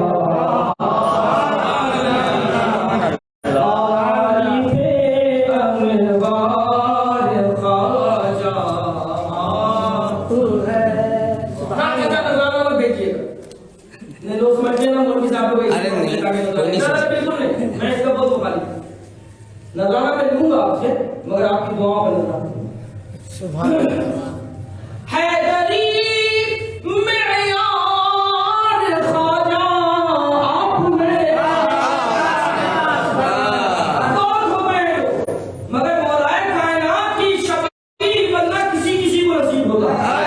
نظرانہ میں لوں گا آپ سے مگر آپ کی دعاؤں پہ نظر آتی ہے. سبحان اللہ. حیدری معیار خواجہ آپ نے بہت ہو گئے مگر مولائے کائنات کی شبیہ بننا کسی کسی کو نصیب ہوتا ہے.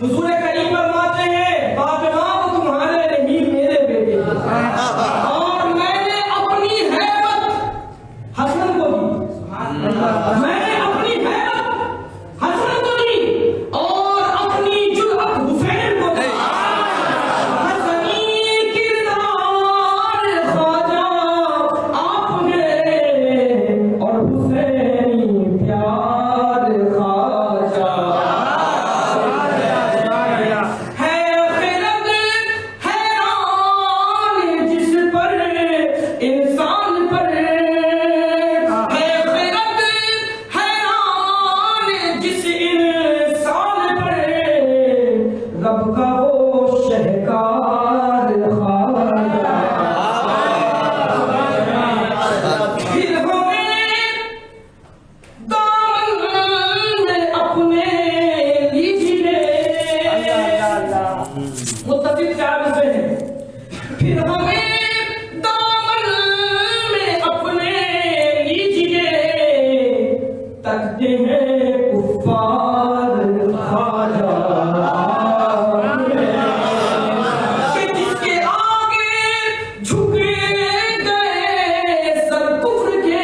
حضور کریم فرماتے ہیں باپ ماں وہ تمہارے نہیں میرے بیٹے اور میں نے اپنی ہیبت حسن کو دی میں نے اپنی ہیبت حسن کو دی اور اپنی جرأت حسین کو دی. حسنی کردار خواجہ آپ نے اور حسینی پیار خواجہ متفق چار سے ہیں. پھر ہمیں دامن میں اپنے لیجیے تکتے ہیں کفار خواجہ کہ جس کے آگے جھکے گئے سر کفر کے.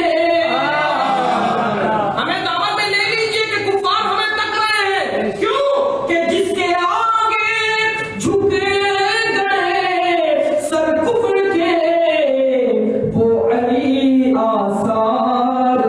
ہمیں دامن میں لے لیجیے کہ کفار ہمیں تک رہے ہیں. کیوں کہ جس کے آگے جھکے سر کفر کے وہ علی آثار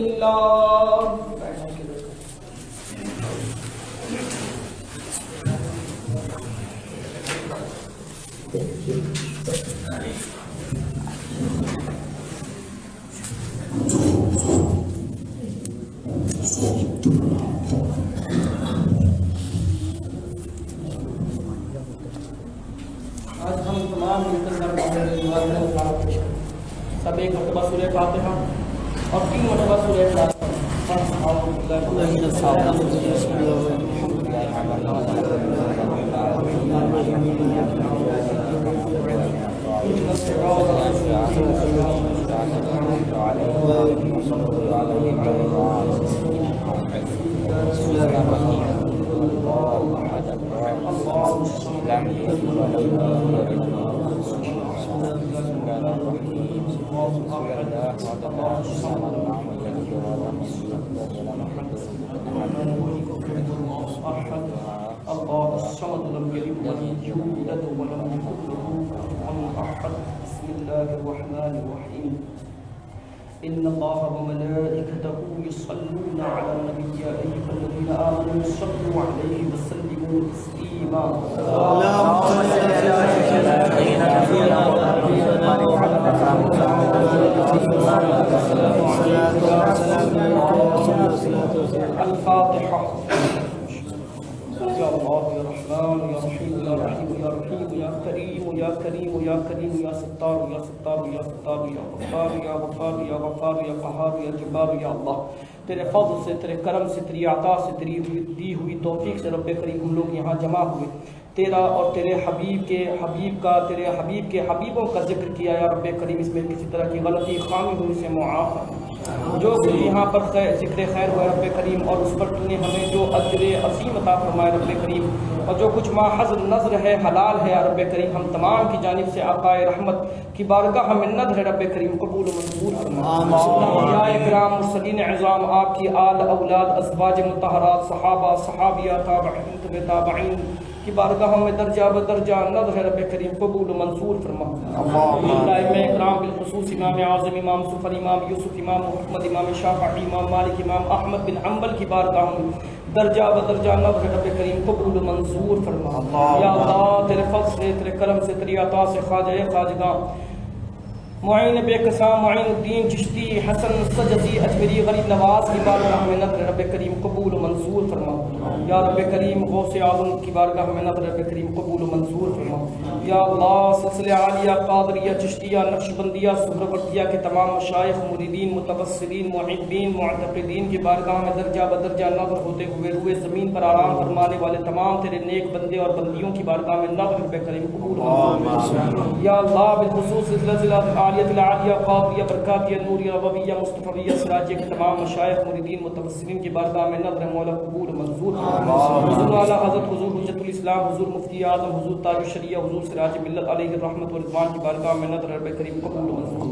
للہ. آج ہم تمام مل کر سب ایک مرتبہ سورہ فاتحہ اور 3 مرتبہ سورہ اخلاص الله الصمد لم يلد ولم يولد ولم يكن له كفوا احد. بسم الله الرحمن الرحيم. ان الله وملائكته يصلون على النبي يا ايها الذين امنوا صلوا عليه وسلموا تسليما. اللهم صل على سيدنا الفاتحة. يا الله يا رحمن يا رحيم يا رحيم يا رحيم يا كريم يا كريم يا كريم يا ستار يا ستار يا ستار يا غفار يا غفار يا غفار يا قهار يا جبار يا الله. تیرے فضل سے، تیرے کرم سے، تیری عطا سے، تیری دی ہوئی توفیق سے رب کریم ہم لوگ یہاں جمع ہوئے. تیرا اور تیرے حبیب کے حبیب کا، تیرے حبیب کے حبیبوں کا ذکر کیا یا رب کریم. اس میں کسی طرح کی غلطی خامی ہوئی سے معاف ہے. جو کچھ یہاں پر ذکر خیر ہوا رب کریم، اور اس پر تو نے ہمیں جو اجر عظیم عطا فرمائے رب کریم، اور جو کچھ ماحض نظر ہے حلال ہے رب کریم، ہم تمام کی جانب سے آقا رحمت کی بارگاہ میں نظر ہے رب کریم قبول و منظور فرما. انبیاء کرام، مرسلین اعظام، آپ کی آل اولاد، ازواج مطہرات، صحابہ، صحابیہ، تابعین، تبع تابعین کی بارگاہوں میں درجہ بدرجہ نظر ہے رب کریم قبول و منصور فرما. ائمہ کرام بالخصوص امام اعظم، امام سفر، امام یوسف، امام محمد، امام شافعی، امام مالک، امام احمد بن حنبل کی بارگاہوں میں درجہ بدرجہ نظر ہے رب کریم قبول و منصور فرما. یا اللہ تیرے فضل سے، تیرے کرم سے، تیری عطا سے خواجہ خواجگاں معین بے قسام معین الدین چشتی حسن سجزی اجمیری غریب نواز کی بارگاہ میں نظر رب کریم قبول و منصور فرما. یا رب کریم غوث اعظم کی بارگاہ میں نظر رب کریم قبول و منصور فرما. یا اللہ سلسلہ عالیہ، قادریہ، چشتیہ، نقشبندیہ، سہروردیہ کے تمام مشائخ، مریدین، متوسلین، محبین، معتقدین کی بارگاہ میں درجہ بدرجہ نظر ہوتے ہوئے روئے زمین پر آرام فرمانے والے تمام تیرے نیک بندے اور بندیوں کی بارگاہ میں نظر رب کریم قبول و منصور. یا اللہ بالخصوص سلسلہ عالیہ العالیہ، قادریہ، برکاتیہ، نوریہ، ربویہ، مصطفیہ، سراجیہ کے تمام مشائخ، مریدین، متوسلین کی بارگاہ میں نظر مولا قبول و منظور. حضور اعلیٰ حضرت حضور حجت الاسلام، حضور مفتی اعظم، حضور تاج الشریعہ، حضور سراج ملت علیہ الرحمت والرضوان کی بارگاہ میں نظر رب کریم قبول و منظور.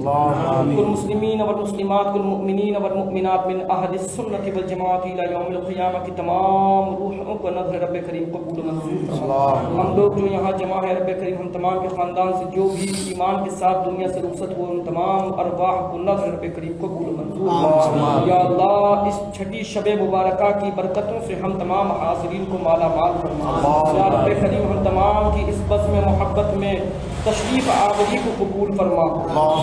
کل مسلمین والمسلمات، کل مؤمنین والمؤمنات من اہل السنت والجماعت الی یوم القیامہ کی تمام روحوں کو نظر رب کریم قبول و منظور. ہم لوگ جو یہاں جمع ہے رب کریم، ہم تمام کے خاندان سے جو بھی ایمان کے ساتھ دنیا سے رخصت ہوئے، ان تمام ارواح کو نظر رب کریم قبول و منظور. یا اللہ اس چھٹی شب مبارکہ کی برکتوں سے ہم تمام حاضرین کو مالا مال فرما. یا رب کریم ہم تمام کی اس بزم محبت میں تشریف آوری کو قبول فرما،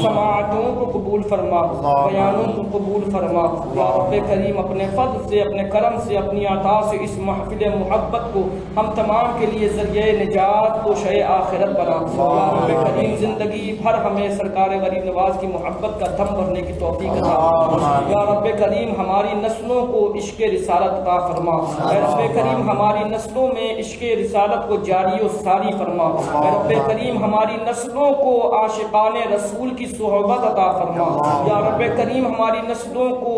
سماعتوں کو قبول فرما، بیانوں کو قبول فرما. یا رب کریم اپنے فضل سے، اپنے کرم سے، اپنی عطا سے اس محفل محبت کو ہم تمام کے لیے ذریعہ نجات کو شے آخرت بنا. یا رب کریم زندگی بھر ہمیں سرکار غریب نواز کی محبت کا دم بھرنے کی توفیق عطا فرما. یا رب کریم ہماری نسلوں کو عشق رسالت عطا فرما. اے رب کریم ہماری نسلوں میں عشق رسالت کو جاری و ساری فرما. اے رب کریم ہماری نسلوں کو عاشقان رسول کی صحبت عطا فرما. یا رب کریم ہماری نسلوں کو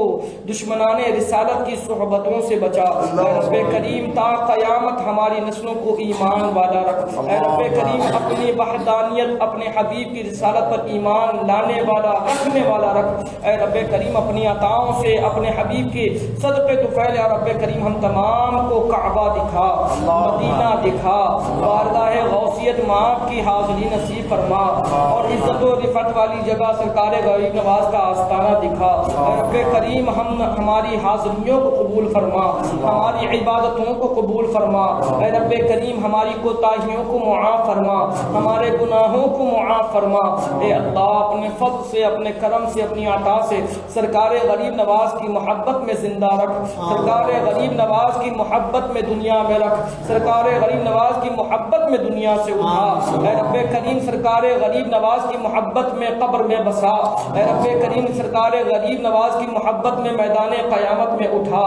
دشمنان رسالت کی صحبتوں سے بچا. اے رب کریم تا قیامت ہماری نسلوں کو ایمان والا رکھ. اے رب کریم اپنی وحدانیت، اپنے حبیب کی رسالت پر ایمان لانے والا، رکھنے والا رکھ. اے رب کریم اپنی عطاؤں سے، اپنے حبیب کے صدقے طفیل یا رب کریم ہم تمام کو کعبہ دکھا، مدینہ دکھا، بارگاہ غوثیت مآب کی حاضری نصیب فرما اور عزت و رفعت والی جگہ سرکار غریب نواز کا آستانہ دکھا۔ اے رب کریم ہماری حاضریوں کو قبول فرما، ہماری عبادتوں کو قبول فرما۔ اے رب کریم ہماری کوتاہیوں کو معاف فرما، ہمارے گناہوں کو معاف فرما۔ اے اللہ اپنے فضل سے، اپنے کرم سے، اپنی عطا سے سرکار غریب نواز کی محبت میں زندہ رکھ، سرکار غریب نواز کی محبت میں دنیا میں رکھ، سرکار غریب نواز کی محبت میں دنیا سے اٹھا۔ اے رب کریم سرکار غریب نواز کی محبت میں قبر میں بسا۔ اے رب کریم سرکار غریب نواز کی محبت میں میدان قیامت میں اٹھا۔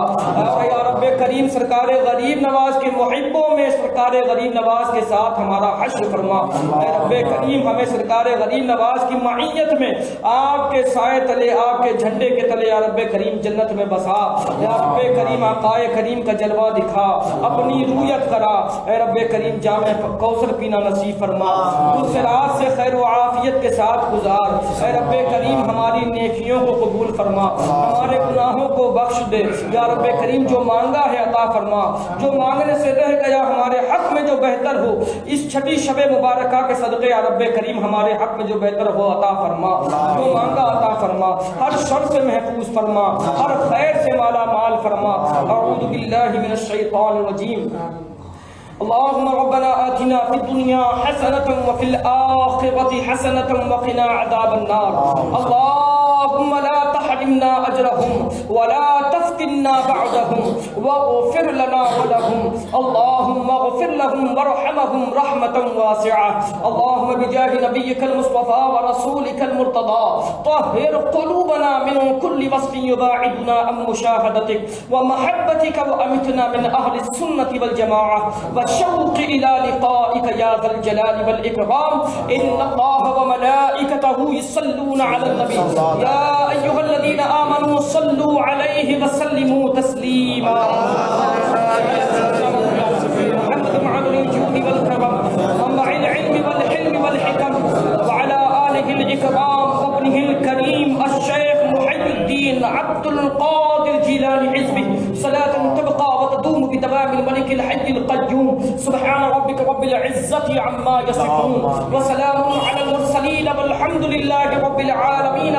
اور یا رب کریم سرکار غریب نواز کے محبوں میں سرکار غریب نواز کے ساتھ ہمارا حشر فرما۔ اے رب کریم ہمیں سرکار غریب نواز کی معیت میں آپ کے سائے تلے، آپ کے جھنڈے کے تلے یا رب کریم جنت میں بسا۔ یا رب کریم آقا کریم کا جلوہ دکھا، اپنی رویت کرا۔ اے رب کریم جامع کوثر پینا نصیب فرما، اس رات سے خیر و عافیت کے ساتھ گزار۔ اے رب کریم ہماری نیکیوں کو قبول فرما، ہمارے گناہوں کو بخش دے۔ یا رب کریم جو مانگا ہے عطا فرما، جو مانگنے سے رہ گیا ہمارے حق میں جو بہتر ہو، اس چھٹی شب مبارکہ کے صدقے یا رب کریم ہمارے حق میں جو بہتر ہو عطا فرما، جو مانگا عطا فرما، ہر شر سے محفوظ فرما، ہر خیر سے مالا مال فرما۔ اعوذ باللہ من الشیطان الرجیم۔ اللهم ربنا آتنا في الدنيا حسنة وفي الآخرة حسنة وقنا عذاب النار۔ اللهم لا تحرمنا أجرهم ولا تفتنا بعدهم واغفر لنا ولهم، اللهم اغفر لهم وارحمهم رحمة واسعة۔ اللهم بجاه نبيك المصطفى ورسولك المرتضى طهر قلوبنا من كل وصف يباعدنا عن مشاهدتك ومحبتك وأمتنا من أهل السنة والجماعة والشوق إلى لقائك يا ذا الجلال والإكرام۔ إن الله وملائكته يصلون على النبي يا أيها الذين آمنوا صلوا عليه وسلموا تسليما۔ محمد معن الجود والكرم ومع العلم والحلم والحكم وعلى آله الإكرام وابنه الكريم الشيخ محي الدين عبد القادر جيلاني حزبه صلاة تبقى وتدوم بدوام الملك الحي القيوم۔ سبحان ربك رب العزة عما يصفون وسلام على المرسلين والحمد لله رب العالمين۔